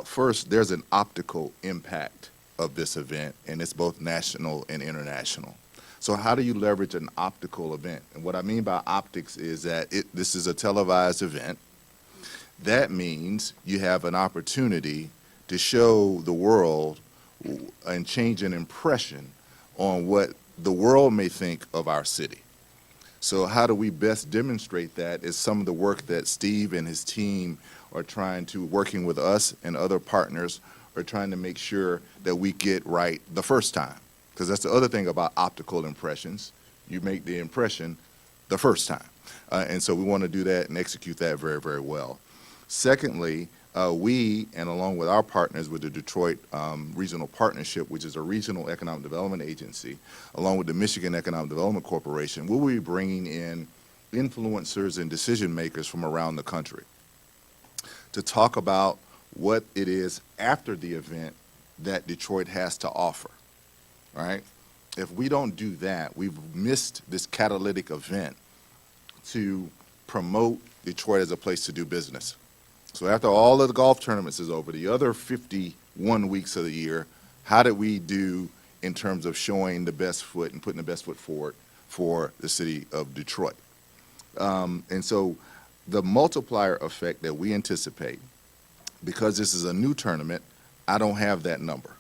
First, there's an optical impact of this event, and it's both national and international. So how do you leverage an optical event? And what I mean by optics is that this is a televised event. That means you have an opportunity to show the world and change an impression on what the world may think of our city. So how do we best demonstrate that is some of the work that Steve and his team are working with us and other partners, are trying to make sure that we get right the first time. Because that's the other thing about optical impressions. You make the impression the first time. And so we want to do that and execute that very, very well. Secondly, we, and along with our partners with the Detroit Regional Partnership, which is a regional economic development agency, along with the Michigan Economic Development Corporation, we'll be bringing in influencers and decision makers from around the country to talk about what it is after the event that Detroit has to offer, right? If we don't do that, we've missed this catalytic event to promote Detroit as a place to do business. So after all of the golf tournaments is over, the other 51 weeks of the year, how did we do in terms of showing the best foot and putting the best foot forward for the city of Detroit? And so the multiplier effect that we anticipate, because this is a new tournament, I don't have that number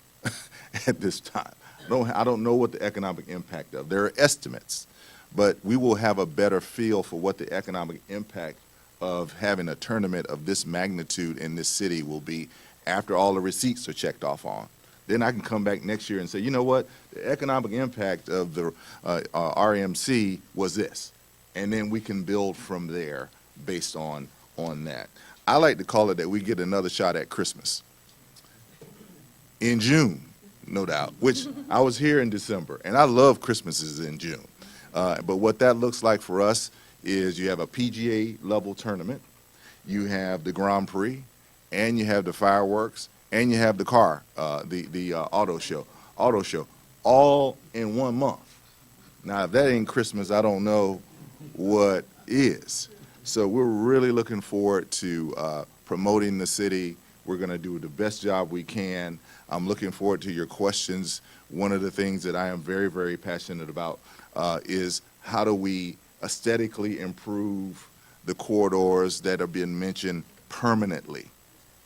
at this time. I don't know what the economic impact of. There are estimates, but we will have a better feel for what the economic impact of having a tournament of this magnitude in this city will be after all the receipts are checked off on. Then I can come back next year and say, you know what, the economic impact of the RMC was this. And then we can build from there based on that. I like to call it that we get another shot at Christmas. In June, no doubt, which I was here in December, and I love Christmases in June. But what that looks like for us is you have a PGA level tournament, you have the Grand Prix, and you have the fireworks, and you have the auto show, all in 1 month. Now, if that ain't Christmas, I don't know what is. So we're really looking forward to promoting the city We're going to do the best job we can. I'm looking forward to your questions. One of the things that I am very, very passionate about is how do we aesthetically improve the corridors that are being mentioned permanently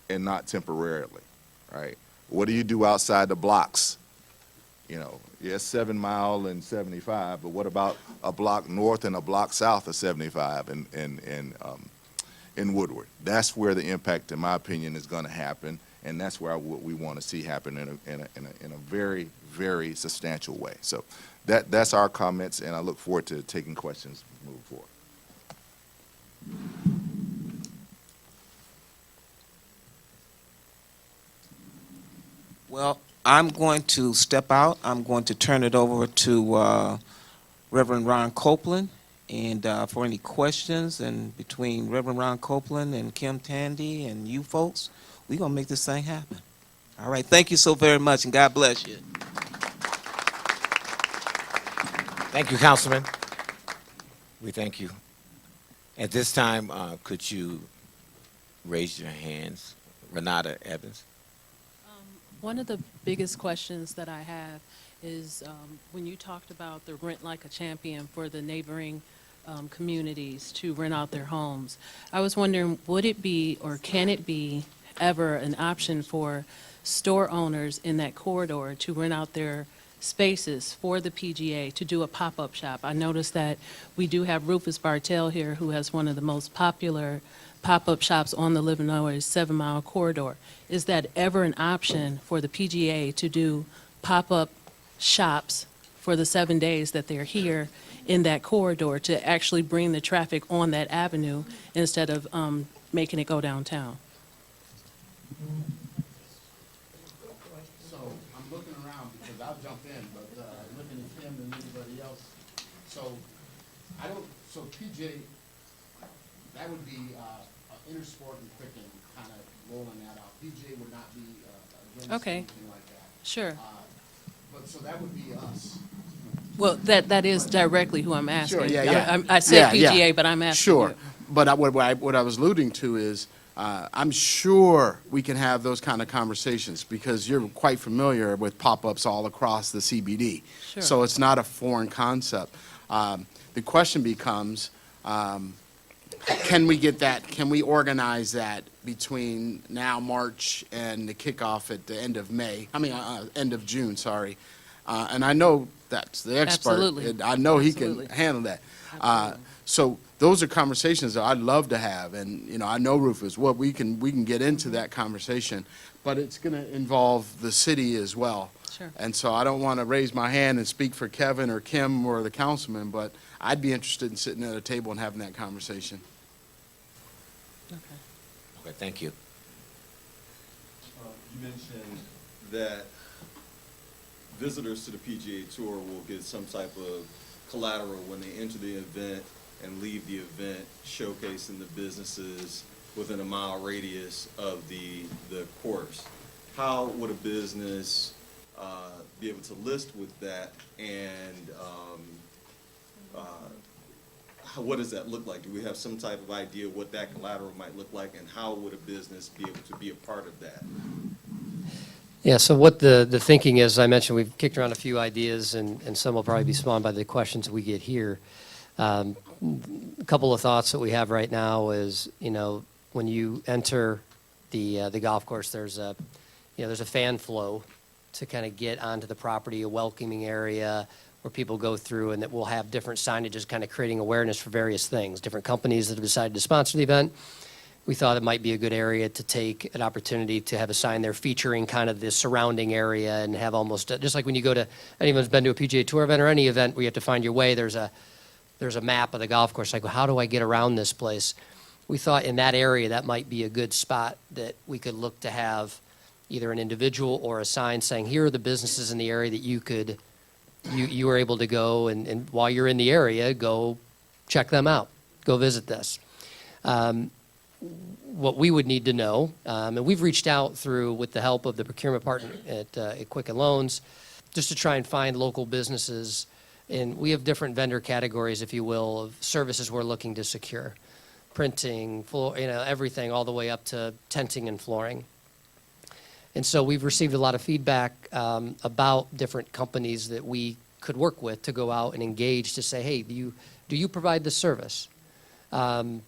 and not temporarily, right? What do you do outside the blocks? You know, yes, 7 Mile and 75, but what about a block north and a block south of 75 in Woodward? That's where the impact, in my opinion, is going to happen, and that's where what we want to see happen in a very, very substantial way. So that's our comments, and I look forward to taking questions moving forward. Well, I'm going to step out. I'm going to turn it over to Reverend Ron Copeland, and for any questions, and between Reverend Ron Copeland and Kim Tandy and you folks, we're going to make this thing happen. All right, thank you so very much, and God bless you. Thank you, Councilman. We thank you. At this time, could you raise your hands? Renata Evans. One of the biggest questions that I have is when you talked about the Rent Like a Champion for the neighboring communities to rent out their homes. I was wondering, would it be or can it be ever an option for store owners in that corridor to rent out their spaces for the PGA to do a pop-up shop? I noticed that we do have Rufus Bartell here, who has one of the most popular pop-up shops on the Illinois 7 Mile corridor. Is that ever an option for the PGA to do pop-up shops for the 7 days that they're here in that corridor to actually bring the traffic on that avenue instead of making it go downtown? So I'm looking around because I'll jump in, but looking at Kim and anybody else. So so PJ, that would be Intersport and Quicken kind of rolling that out. PJ would not be against Okay. anything like that. Sure. But so that would be us. Well, that is directly who I'm asking. Sure, yeah. I said Yeah, PGA, yeah. but I'm asking Sure, you. but what I was alluding to is, I'm sure we can have those kind of conversations because you're quite familiar with pop-ups all across the CBD. Sure. So it's not a foreign concept. The question becomes, can we get that, can we organize that between now, March, and the kickoff at the end of May, end of June, sorry. And I know that's the expert. Absolutely. And I know he Absolutely. can handle that. Absolutely. So those are conversations that I'd love to have, and, you know, I know Rufus, we can get into that conversation, but it's gonna involve the city as well. Sure. And so I don't wanna raise my hand and speak for Kevin or Kim or the councilman, but I'd be interested in sitting at a table and having that conversation. Okay. Okay, thank you. You mentioned that visitors to the PGA Tour will get some type of collateral when they enter the event and leave the event, showcasing the businesses within a mile radius of the course. How would a business be able to list with that, and what does that look like? Do we have some type of idea what that collateral might look like, and how would a business be able to be a part of that? Yeah, so what the thinking is, I mentioned we've kicked around a few ideas, and some will probably be spawned by the questions we get here. A couple of thoughts that we have right now is, you know, when you enter the golf course, there's a fan flow to kind of get onto the property, a welcoming area where people go through, and that will have different signages kind of creating awareness for various things, different companies that have decided to sponsor the event. We thought it might be a good area to take an opportunity to have a sign there featuring kind of the surrounding area and have almost, just like when you go to, anyone's been to a PGA Tour event or any event where you have to find your way, there's a map of the golf course, like, well, how do I get around this place? We thought in that area that might be a good spot that we could look to have either an individual or a sign saying, here are the businesses in the area that you were able to go, and while you're in the area, go check them out, go visit this. What we would need to know, and we've reached out with the help of the procurement partner at Quicken Loans, just to try and find local businesses, and we have different vendor categories, if you will, of services we're looking to secure. Printing, everything, all the way up to tenting and flooring. And so we've received a lot of feedback about different companies that we could work with to go out and engage to say, hey, do you provide this service? And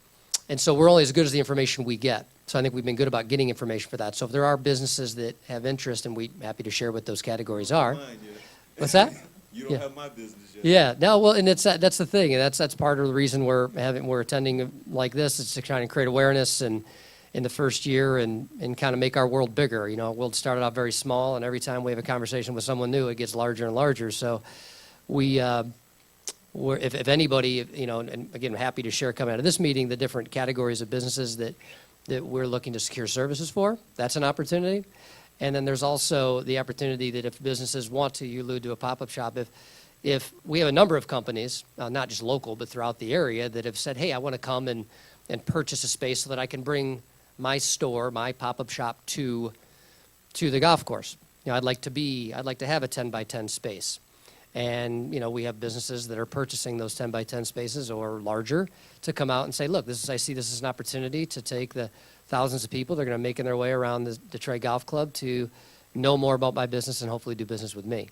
so we're only as good as the information we get. So I think we've been good about getting information for that. So if there are businesses that have interest, and we're happy to share what those categories are. Mine yet. What's that? You don't Yeah. have my business yet. Yeah, no, well, and that's the thing, and that's part of the reason we're attending like this, is to try and create awareness and in the first year and kind of make our world bigger. You know, our world started out very small, and every time we have a conversation with someone new, it gets larger and larger. So if anybody, you know, and again, I'm happy to share coming out of this meeting the different categories of businesses that we're looking to secure services for. That's an opportunity. And then there's also the opportunity that if businesses want to, you allude to a pop-up shop, if we have a number of companies, not just local, but throughout the area, that have said, hey, I want to come and purchase a space so that I can bring my store, my pop-up shop to the golf course. You know, I'd like to have a 10 by 10 space. And, you know, we have businesses that are purchasing those 10 by 10 spaces or larger to come out and say, look, I see this as an opportunity to take the thousands of people that are going to making their way around the Detroit Golf Club to know more about my business and hopefully do business with me.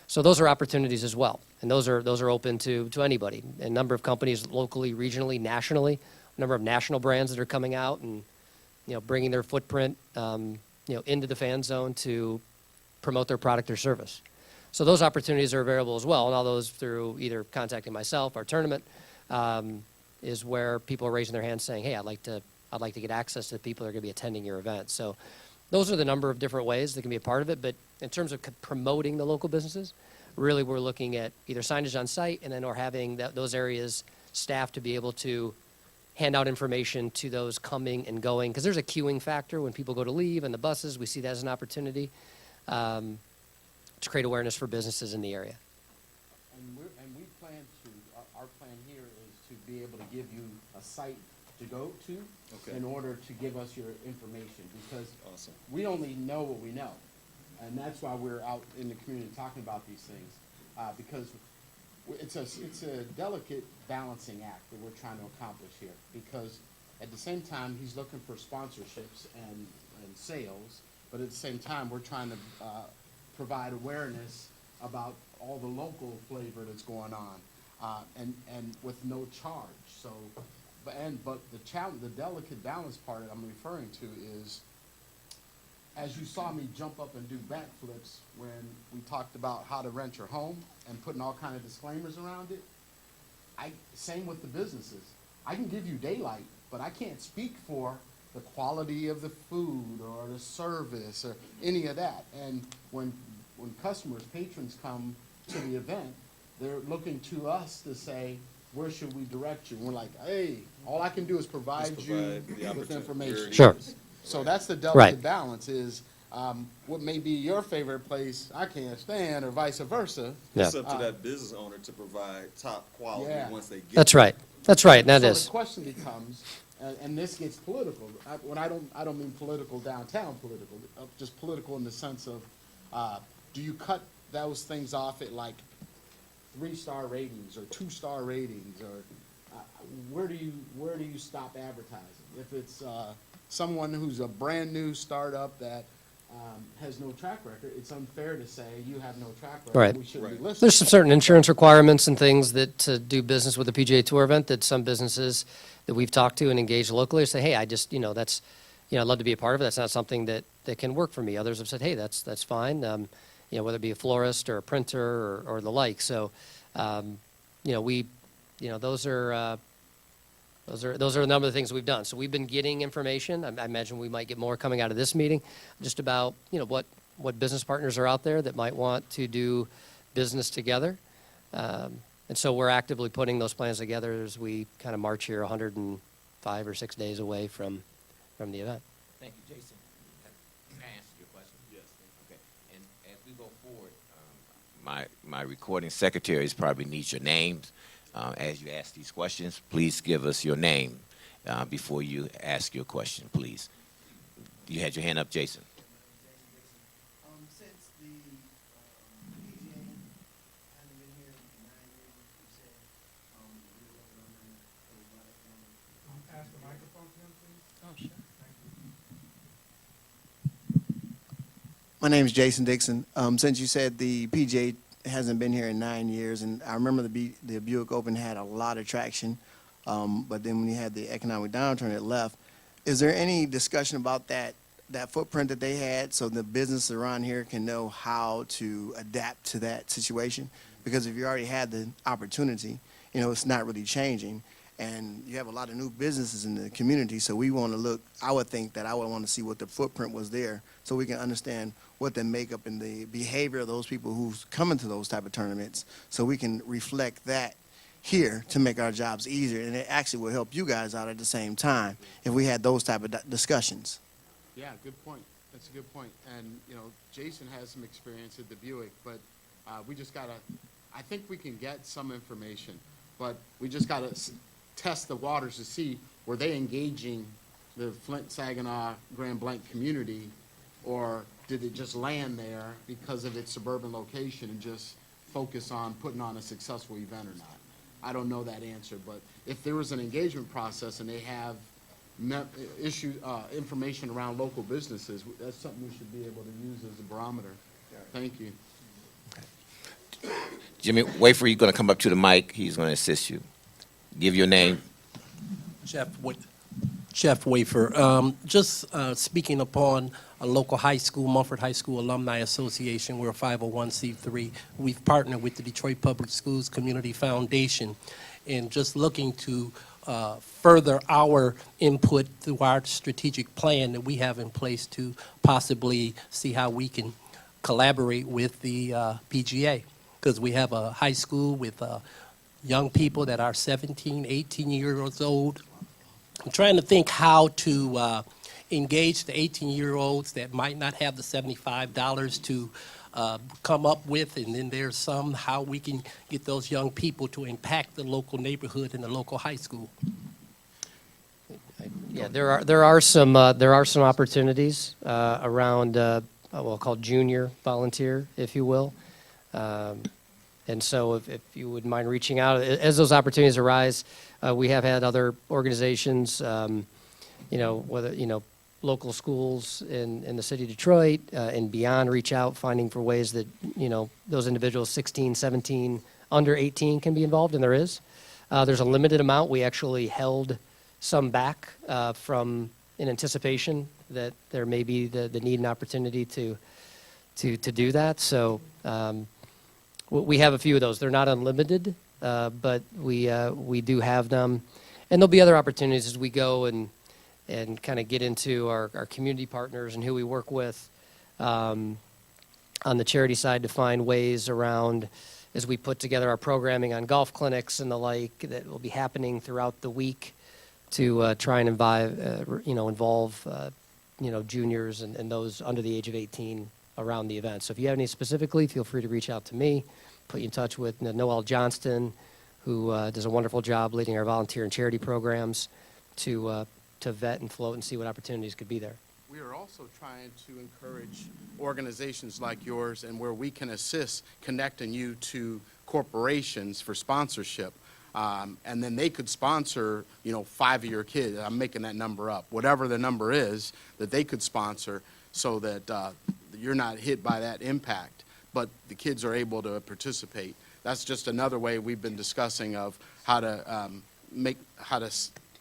So those are opportunities as well. And those are open to anybody. A number of companies locally, regionally, nationally, a number of national brands that are coming out and, you know, bringing their footprint, you know, into the fan zone to promote their product or service. So those opportunities are available as well, and all those through either contacting myself, our tournament, is where people are raising their hands saying, hey, I'd like to get access to the people that are going to be attending your event. So those are the number of different ways that can be a part of it. But in terms of promoting the local businesses, really we're looking at either signage on site and then or having those areas staffed to be able to hand out information to those coming and going. Because there's a queuing factor when people go to leave and the buses. We see that as an opportunity to create awareness for businesses in the area. And we plan to, our plan here is to be able to give you a site to go to Okay. in order to give us your information, because Awesome. we only know what we know. And that's why we're out in the community talking about these things, because it's a delicate balancing act that we're trying to accomplish here, because at the same time, he's looking for sponsorships and sales, but at the same time, we're trying to provide awareness about all the local flavor that's going on, and with no charge. So, but the challenge, the delicate balance part that I'm referring to is, as you saw me jump up and do backflips when we talked about how to rent your home and putting all kind of disclaimers around it, same with the businesses. I can give you daylight, but I can't speak for the quality of the food or the service or any of that. And when customers, patrons come to the event, they're looking to us to say, where should we direct you? And we're like, hey, all I can do is provide you provide the with opportunity. information. Sure. So that's the delicate Right. balance is, what may be your favorite place I can't stand, or vice versa. Yeah. It's up to that business owner to provide top quality Yeah. once they get That's there. right. That's right. That So is. the question becomes, and this gets political. When I don't mean political downtown political, just political in the sense of, do you cut those things off at like 3-star ratings or 2-star ratings, or where do you stop advertising? If it's someone who's a brand new startup that has no track record, it's unfair to say you have no track record. Right. We shouldn't be Right. listening. There's some certain insurance requirements and things that to do business with a PGA Tour event that some businesses that we've talked to and engaged locally say, hey, I just, you know, that's, you know, I'd love to be a part of it. That's not something that can work for me. Others have said, hey, that's fine. You know, whether it be a florist or a printer or the like. So, you know, those are a number of the things we've done. So we've been getting information. I imagine we might get more coming out of this meeting, just about, you know, what business partners are out there that might want to do business together. And so we're actively putting those plans together as we kind of march here 105 or 6 days away from the event. Thank you, Jason. Can I answer your question? Yes. Okay. And as we go forward, my recording secretaries probably need your names. As you ask these questions, please give us your name before you ask your question, please. You had your hand up, Jason. Since the PGA hasn't been here in 9 years, you said, we were working on that, so a lot of, Pass the microphone to him, please. Oh, sure. Thank you. My name's Jason Dixon. Since you said the PGA hasn't been here in 9 years, and I remember the Buick Open had a lot of traction, but then when you had the economic downturn, it left. Is there any discussion about that footprint that they had, so the business around here can know how to adapt to that situation? Because if you already had the opportunity, you know, it's not really changing. And you have a lot of new businesses in the community, so we want to look, I would think that I would want to see what the footprint was there so we can understand what the makeup and the behavior of those people who's coming to those type of tournaments, so we can reflect that here to make our jobs easier. And it actually will help you guys out at the same time if we had those type of discussions. Yeah, good point. That's a good point. And, you know, Jason has some experience at the Buick, but we just got to, I think we can get some information, but we just got to test the waters to see, were they engaging the Flint, Saginaw, Grand Blanc community, or did it just land there because of its suburban location and just focus on putting on a successful event or not? I don't know that answer, but if there was an engagement process and they have information around local businesses, that's something we should be able to use as a barometer. Thank you. Jimmy, wait for you going to come up to the mic. He's going to assist you. Give your name. Jeff Wafer. Just speaking upon a local high school, Mumford High School Alumni Association. We're a 501c3. We've partnered with the Detroit Public Schools Community Foundation, and just looking to further our input through our strategic plan that we have in place to possibly see how we can collaborate with the PGA, because we have a high school with young people that are 17, 18 years old. I'm trying to think how to engage the 18-year-olds that might not have the $75 to come up with, and then there's some how we can get those young people to impact the local neighborhood and the local high school. Yeah, there are some opportunities around what we'll call junior volunteer, if you will. And so if you wouldn't mind reaching out, as those opportunities arise, we have had other organizations, whether, local schools in the city of Detroit and beyond reach out, finding for ways that, those individuals 16, 17, under 18 can be involved, and there is. There's a limited amount. We actually held some back from in anticipation that there may be the need and opportunity to do that. So we have a few of those. They're not unlimited, but we do have them. And there'll be other opportunities as we go and kind of get into our community partners and who we work with on the charity side to find ways around, as we put together our programming on golf clinics and the like that will be happening throughout the week, to try and involve juniors and those under the age of 18 around the event. So if you have any specifically, feel free to reach out to me, put you in touch with Noel Johnston, who does a wonderful job leading our volunteer and charity programs to vet and float and see what opportunities could be there. We are also trying to encourage organizations like yours, and where we can assist connecting you to corporations for sponsorship. And then they could sponsor, 5 of your kids. I'm making that number up. Whatever the number is that they could sponsor, so that you're not hit by that impact, but the kids are able to participate. That's just another way we've been discussing of how to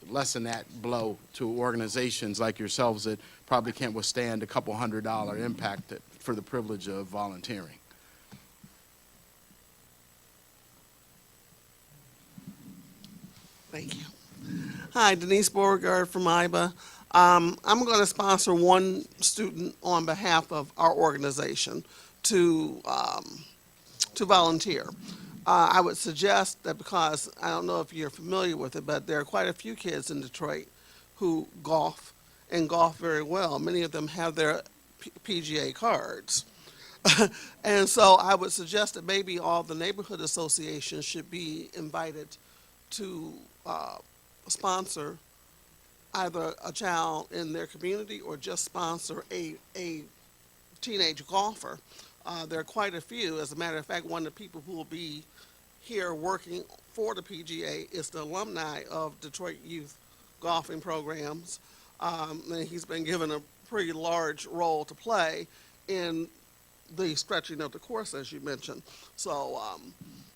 lessen that blow to organizations like yourselves that probably can't withstand a couple $100 impact for the privilege of volunteering. Thank you. Hi, Denise Beauregard from IBA. I'm going to sponsor one student on behalf of our organization to volunteer. I would suggest that, because I don't know if you're familiar with it, but there are quite a few kids in Detroit who golf and golf very well. Many of them have their PGA cards. And so I would suggest that maybe all the neighborhood associations should be invited to sponsor either a child in their community or just sponsor a teenage golfer. There are quite a few. As a matter of fact, one of the people who will be here working for the PGA is the alumni of Detroit Youth Golfing Programs. And he's been given a pretty large role to play. in the stretching of the course, as you mentioned. So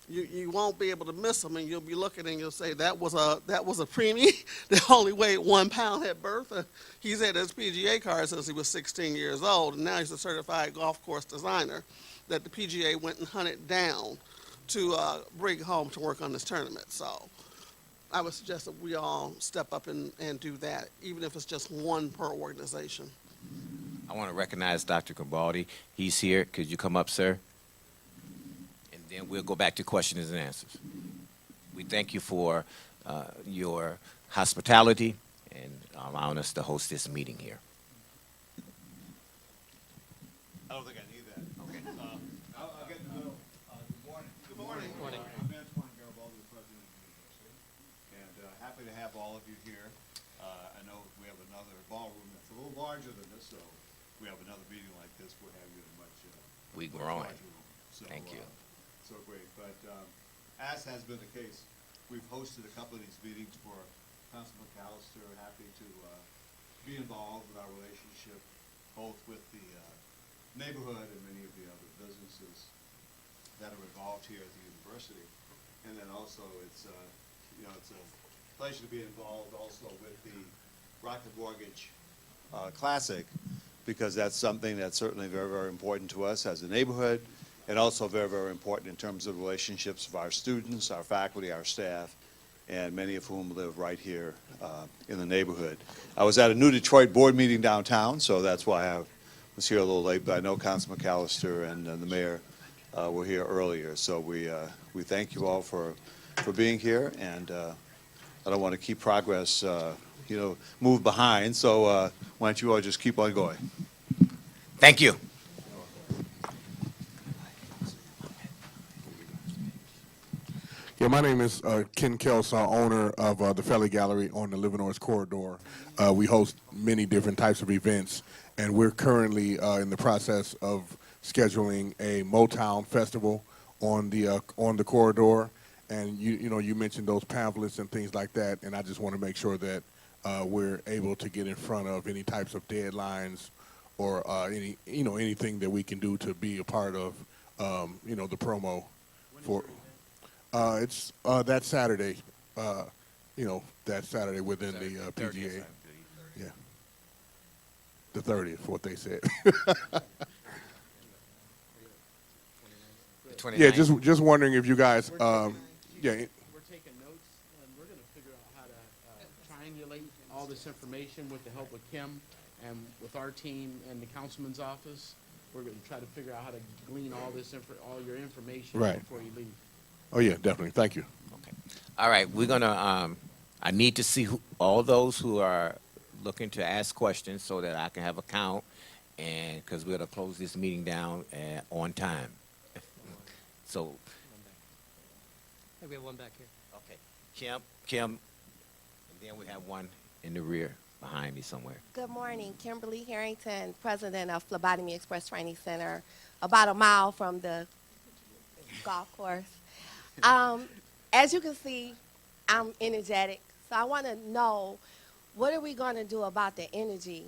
you won't be able to miss them, and you'll be looking and you'll say that was a preemie that only weighed 1 pound at birth. He's had his PGA card since he was 16 years old, and now he's a certified golf course designer that the PGA went and hunted down to bring home to work on this tournament. So I would suggest that we all step up and do that, even if it's just one per organization. I want to recognize Dr. Cabaldi. He's here. Could you come up, sir? And then we'll go back to questions and answers. We thank you for your hospitality and allowing us to host this meeting here. I don't think I need that. Okay. I'll get in the middle. Good morning. Good morning. I'm Antoine Garibaldi, the president of the university, and happy to have all of you here. I know we have another ballroom that's a little larger than this, so we have another meeting like this, we'll have you in a much We much growing. larger room. So, Thank you. So great. But as has been the case, we've hosted a couple of these meetings for Councilman McCalister. Happy to be involved with our relationship, both with the neighborhood and many of the other businesses that are involved here at the university. And then also it's it's a pleasure to be involved also with the Rocket Mortgage Classic, because that's something that's certainly very, very important to us as a neighborhood, and also very, very important in terms of relationships of our students, our faculty, our staff, and many of whom live right here in the neighborhood. I was at a New Detroit board meeting downtown, so that's why I was here a little late, but I know Councilman McCalister and the mayor were here earlier. So we thank you all for being here, and I don't want to keep progress, move behind, so why don't you all just keep on going. Thank you. Yeah, my name is Ken Kelsaw, owner of the Felly Gallery on the Livernois Corridor. We host many different types of events, and we're currently in the process of scheduling a Motown festival on the corridor. And you mentioned those pamphlets and things like that, and I just want to make sure that we're able to get in front of any types of deadlines or anything that we can do to be a part of the promo for. It's that Saturday, that Saturday within the PGA. Yeah. The 30th, what they said. Yeah, just wondering if you guys, We're taking notes, and we're going to figure out how to triangulate all this information with the help of Kim and with our team and the councilman's office. We're going to try to figure out how to glean all your information Right. before you leave. Oh, yeah, definitely. Thank you. Okay. All right, we're gonna. I need to see all those who are looking to ask questions so that I can have a count, and because we're gonna close this meeting down on time. So, We have one back here. okay, Kim, and then we have one in the rear behind me somewhere. Good morning, Kimberly Harrington, president of Phlebotomy Express Training Center, about a mile from the golf course. As you can see, I'm energetic, so I want to know, what are we going to do about the energy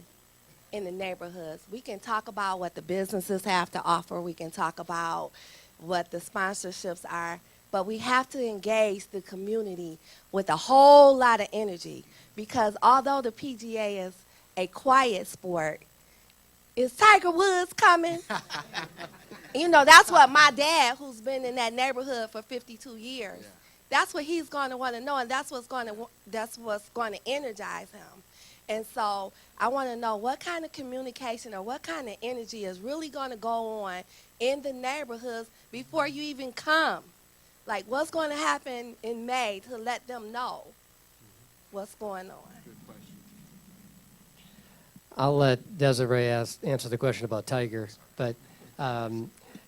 in the neighborhoods? We can talk about what the businesses have to offer. We can talk about what the sponsorships are, but we have to engage the community with a whole lot of energy, because although the PGA is a quiet sport, is Tiger Woods coming? That's what my dad, who's been in that neighborhood for 52 years, that's what he's going to want to know, and that's what's going to energize him. And so I want to know what kind of communication or what kind of energy is really going to go on in the neighborhoods before you even come. Like, what's going to happen in May to let them know what's going on? Good question. I'll let Desiree answer the question about Tiger, but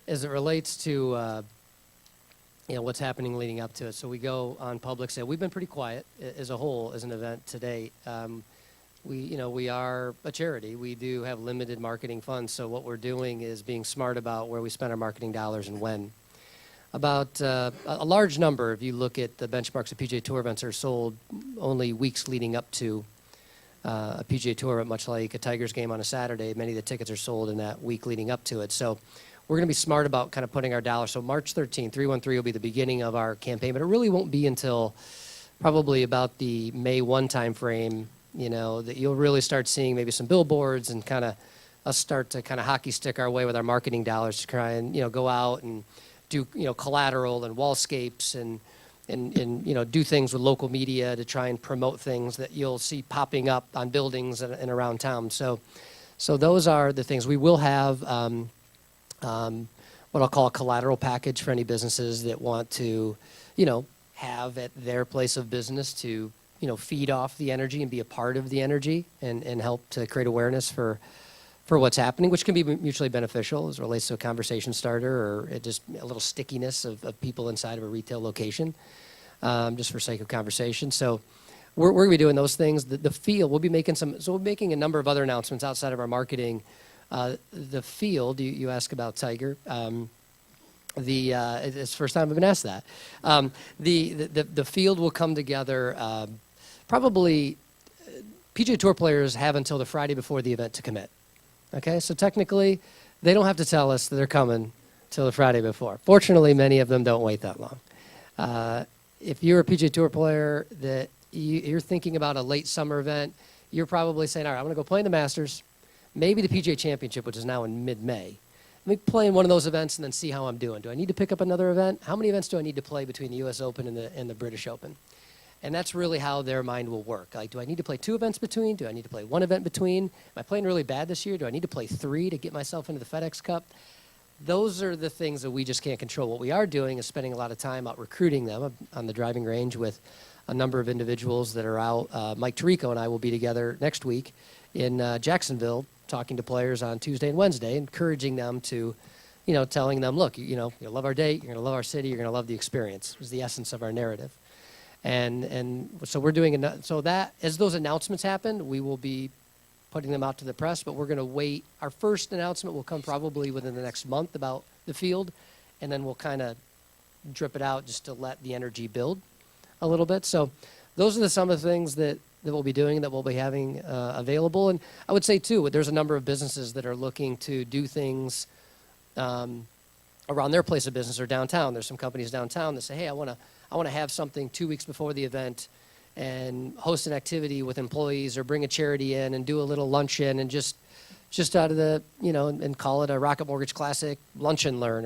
as it relates to what's happening leading up to it, so we go on public sale. We've been pretty quiet as a whole as an event to date. We are a charity. We do have limited marketing funds, so what we're doing is being smart about where we spend our marketing dollars and when. About a large number, if you look at the benchmarks of PGA Tour events, are sold only weeks leading up to a PGA Tour, but much like a Tigers game on a Saturday, many of the tickets are sold in that week leading up to it. So we're going to be smart about kind of putting our dollars. So March 13th, 313 will be the beginning of our campaign, but it really won't be until probably about the May 1 time frame, that you'll really start seeing maybe some billboards and kind of us start to kind of hockey stick our way with our marketing dollars to try and, go out and do, collateral and wallscapes and do things with local media to try and promote things that you'll see popping up on buildings and around town. So those are the things. We will have what I'll call a collateral package for any businesses that want to, have at their place of business to, feed off the energy and be a part of the energy and help to create awareness for what's happening, which can be mutually beneficial as it relates to a conversation starter or just a little stickiness of people inside of a retail location, just for sake of conversation. So we're going to be doing those things. The field, we'll be making we're making a number of other announcements outside of our marketing. The field, you ask about Tiger. It's the first time I've been asked that. The field will come together. Probably, PGA Tour players have until the Friday before the event to commit. Okay, so technically, they don't have to tell us that they're coming till the Friday before. Fortunately, many of them don't wait that long. If you're a PGA Tour player that you're thinking about a late summer event, you're probably saying, all right, I'm going to go play in the Masters, maybe the PGA Championship, which is now in mid-May. Let me play in one of those events and then see how I'm doing. Do I need to pick up another event? How many events do I need to play between the U.S. Open and the British Open? And that's really how their mind will work. Like, do I need to play 2 events between? Do I need to play 1 event between? Am I playing really bad this year? Do I need to play 3 to get myself into the FedEx Cup? Those are the things that we just can't control. What we are doing is spending a lot of time out recruiting them on the driving range with a number of individuals that are out. Mike Tirico and I will be together next week in Jacksonville talking to players on Tuesday and Wednesday, encouraging them to, telling them, look, you'll love our date, you're going to love our city, you're going to love the experience, is the essence of our narrative. And so we're doing so that as those announcements happen, we will be putting them out to the press, but we're going to wait. Our first announcement will come probably within the next month about the field, and then we'll kind of drip it out just to let the energy build a little bit. So those are some of the things that we'll be doing, that we'll be having available. And I would say, too, there's a number of businesses that are looking to do things around their place of business or downtown. There's some companies downtown that say, hey, I want to have something 2 weeks before the event and host an activity with employees or bring a charity in and do a little luncheon and just out of the, and call it a Rocket Mortgage Classic lunch and learn.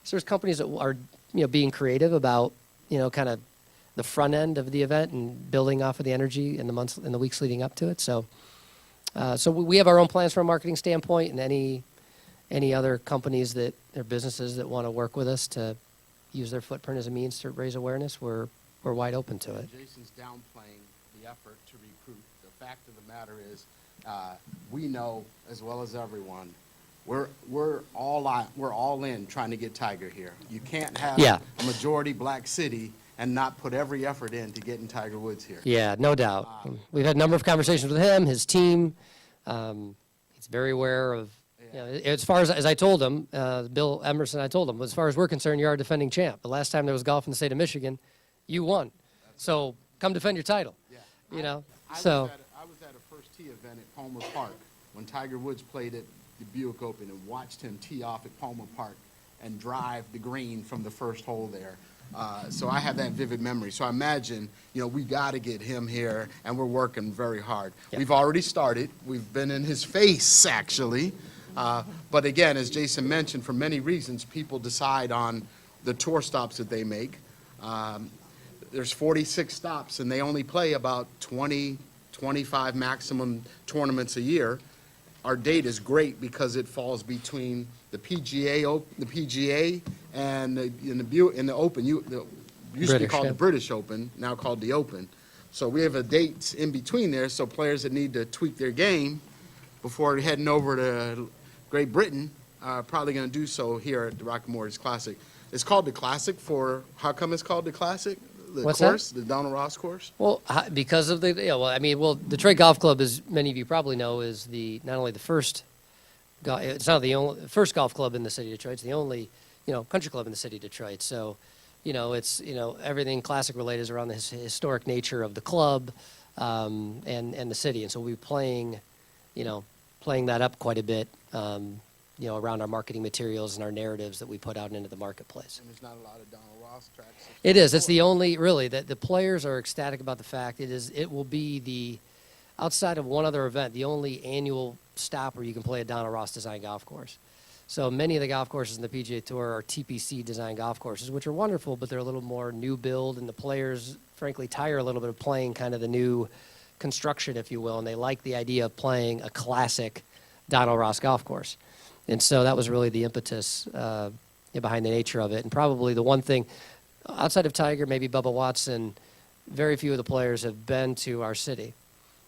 So there's companies that are, being creative about, kind of the front end of the event and building off of the energy in the months and the weeks leading up to it. So we have our own plans from a marketing standpoint, and any other companies that or businesses that want to work with us to use their footprint as a means to raise awareness, we're wide open to it. Jason's downplaying the effort to recruit. The fact of the matter is, we know as well as everyone, we're all in trying to get Tiger here. You can't have a majority black city and not put every effort in to getting Tiger Woods here. Yeah, no doubt. We've had a number of conversations with him, his team. He's very aware of, as far as I told him, Bill Emerson, I told him, as far as we're concerned, you're our defending champ. The last time there was golf in the state of Michigan, you won. So come defend your title. Yeah. I was at a first tee event at Palmer Park when Tiger Woods played at the Buick Open and watched him tee off at Palmer Park and drive the green from the first hole there. So I have that vivid memory. So I imagine, we got to get him here, and we're working very hard. Yep. We've already started. We've been in his face, actually. But again, as Jason mentioned, for many reasons, people decide on the tour stops that they make. There's 46 stops, and they only play about 20, 25 maximum tournaments a year. Our date is great because it falls between the PGA and the Open. Used to be called the British Open, now called the Open. So we have a date in between there, so players that need to tweak their game before heading over to Great Britain are probably going to do so here at the Rocket Mortgage Classic. It's called the Classic how come it's called the Classic? What's course, that? The Donald Ross course? Well, because of Detroit Golf Club, as many of you probably know, is not only the first, it's not the only first golf club in the city of Detroit. It's the only, country club in the city of Detroit. So, it's everything classic related is around the historic nature of the club, and the city. And so we'll be playing that up quite a bit, around our marketing materials and our narratives that we put out into the marketplace. And there's not a lot of Donald Ross tracks. It is. It's the only, really, that the players are ecstatic about the fact it will be outside of one other event, the only annual stop where you can play a Donald Ross design golf course. So many of the golf courses in the PGA Tour are TPC design golf courses, which are wonderful, but they're a little more new build, and the players, frankly, tire a little bit of playing kind of the new construction, if you will, and they like the idea of playing a classic Donald Ross golf course. And so that was really the impetus behind the nature of it. And probably the one thing, outside of Tiger, maybe Bubba Watson, very few of the players have been to our city.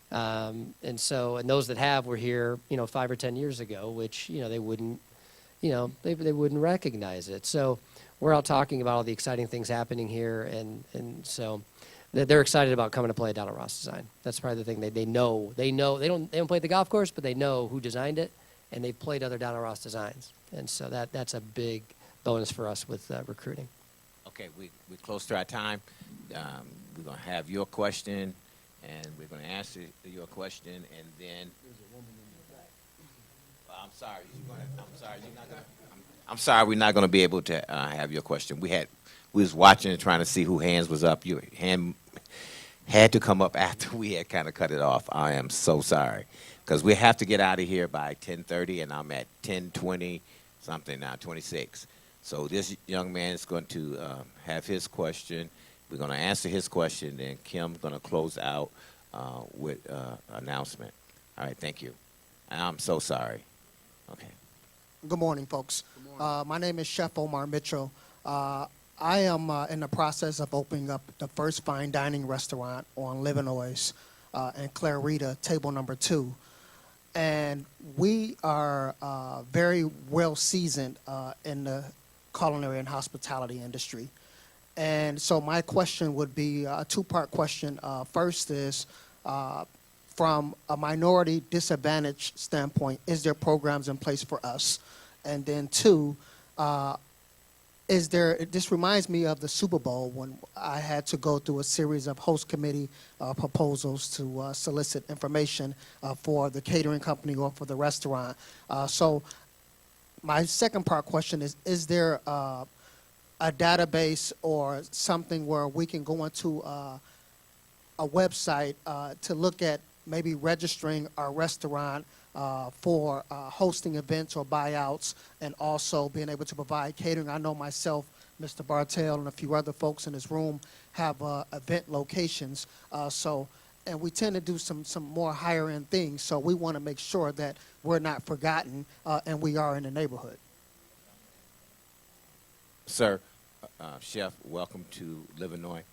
And those that have were here, 5 or 10 years ago, which, they wouldn't, they wouldn't recognize it. So we're out talking about all the exciting things happening here. And so they're excited about coming to play a Donald Ross design. That's probably the thing they know. They don't play the golf course, but they know who designed it, and they've played other Donald Ross designs. And so that's a big bonus for us with recruiting. Okay, we're close to our time. We're going to have your question, and we're going to answer your question, and then. There's a woman in the back. I'm sorry. I'm sorry. We're not going to be able to have your question. We was watching and trying to see who hands was up. Your hand had to come up after we had kind of cut it off. I am so sorry, because we have to get out of here by 10:30, and I'm at 10:20 something now, 26. So this young man is going to have his question. We're going to answer his question, then Kim's going to close out with announcement. All right, thank you. I'm so sorry. Okay. Good morning, folks. Good morning. My name is Chef Omar Mitchell. I am in the process of opening up the first fine dining restaurant on Livernois and Clarita, table number 2. And we are very well seasoned in the culinary and hospitality industry. And so my question would be a two-part question. First is, from a minority disadvantage standpoint, is there programs in place for us? And then 2, this reminds me of the Super Bowl when I had to go through a series of host committee proposals to solicit information for the catering company or for the restaurant. So my second part question is there a database or something where we can go into a website to look at maybe registering our restaurant for hosting events or buyouts, and also being able to provide catering? I know myself, Mr. Bartell, and a few other folks in this room have event locations. And we tend to do some more higher end things. So we want to make sure that we're not forgotten and we are in the neighborhood. Sir, Chef, welcome to Livernois.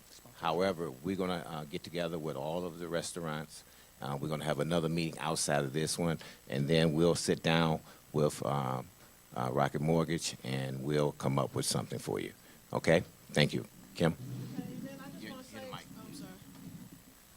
However, we're going to get together with all of the restaurants. We're going to have another meeting outside of this one, and then we'll sit down with Rocket Mortgage, and we'll come up with something for you. Okay? Thank you. Kim?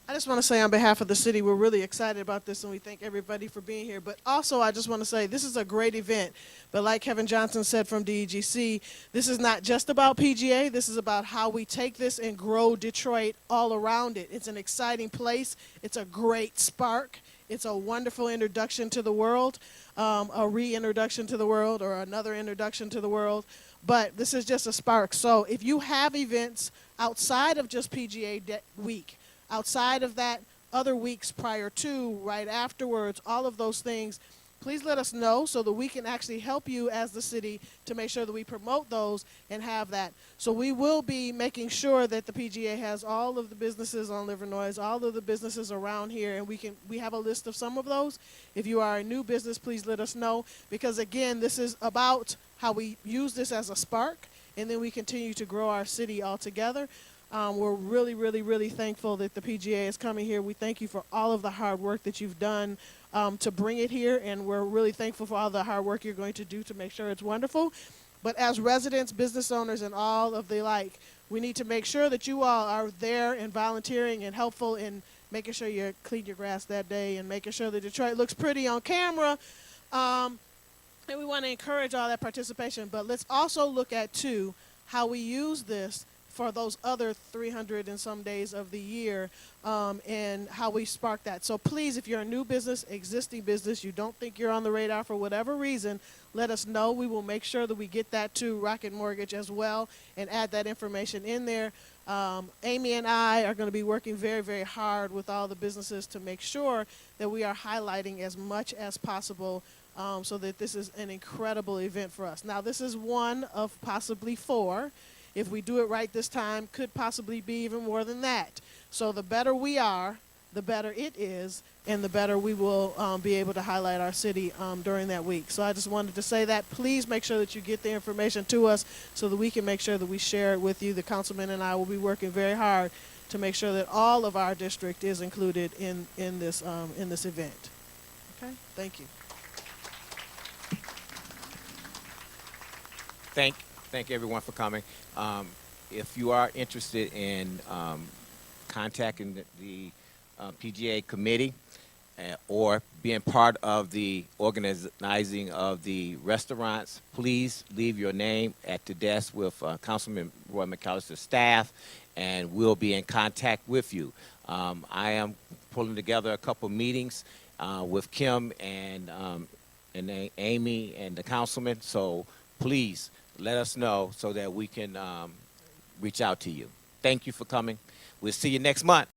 I just want to say on behalf of the city, we're really excited about this, and we thank everybody for being here. But also, I just want to say this is a great event. But like Kevin Johnson said from DEGC, this is not just about PGA. This is about how we take this and grow Detroit all around it. It's an exciting place. It's a great spark. It's a wonderful introduction to the world, a reintroduction to the world, or another introduction to the world. But this is just a spark. So if you have events outside of just PGA week, outside of that, other weeks prior to, right afterwards, all of those things, please let us know so that we can actually help you as the city to make sure that we promote those and have that. So we will be making sure that the PGA has all of the businesses on Livernois, all of the businesses around here, and we have a list of some of those. If you are a new business, please let us know, because again, this is about how we use this as a spark, and then we continue to grow our city all together. We're really, really, really thankful that the PGA is coming here. We thank you for all of the hard work that you've done to bring it here, and we're really thankful for all the hard work you're going to do to make sure it's wonderful. But as residents, business owners, and all of the like, we need to make sure that you all are there and volunteering and helpful in making sure you clean your grass that day and making sure that Detroit looks pretty on camera. And we want to encourage all that participation. But let's also look at, too, how we use this for those other 300 and some days of the year, and how we spark that. So please, if you're a new business, existing business, you don't think you're on the radar for whatever reason, let us know. We will make sure that we get that to Rocket Mortgage as well and add that information in there. Amy and I are going to be working very, very hard with all the businesses to make sure that we are highlighting as much as possible, so that this is an incredible event for us. Now, this is one of possibly 4. If we do it right this time, could possibly be even more than that. So the better we are, the better it is, and the better we will be able to highlight our city during that week. So I just wanted to say that. Please make sure that you get the information to us so that we can make sure that we share it with you. The councilman and I will be working very hard to make sure that all of our district is included in this event. Okay, thank you. Thank everyone for coming. If you are interested in contacting the PGA committee or being part of the organizing of the restaurants, please leave your name at the desk with Councilman Roy McCalister's staff, and we'll be in contact with you. I am pulling together a couple meetings with Kim and Amy and the councilman, so please let us know so that we can reach out to you. Thank you for coming. We'll see you next month.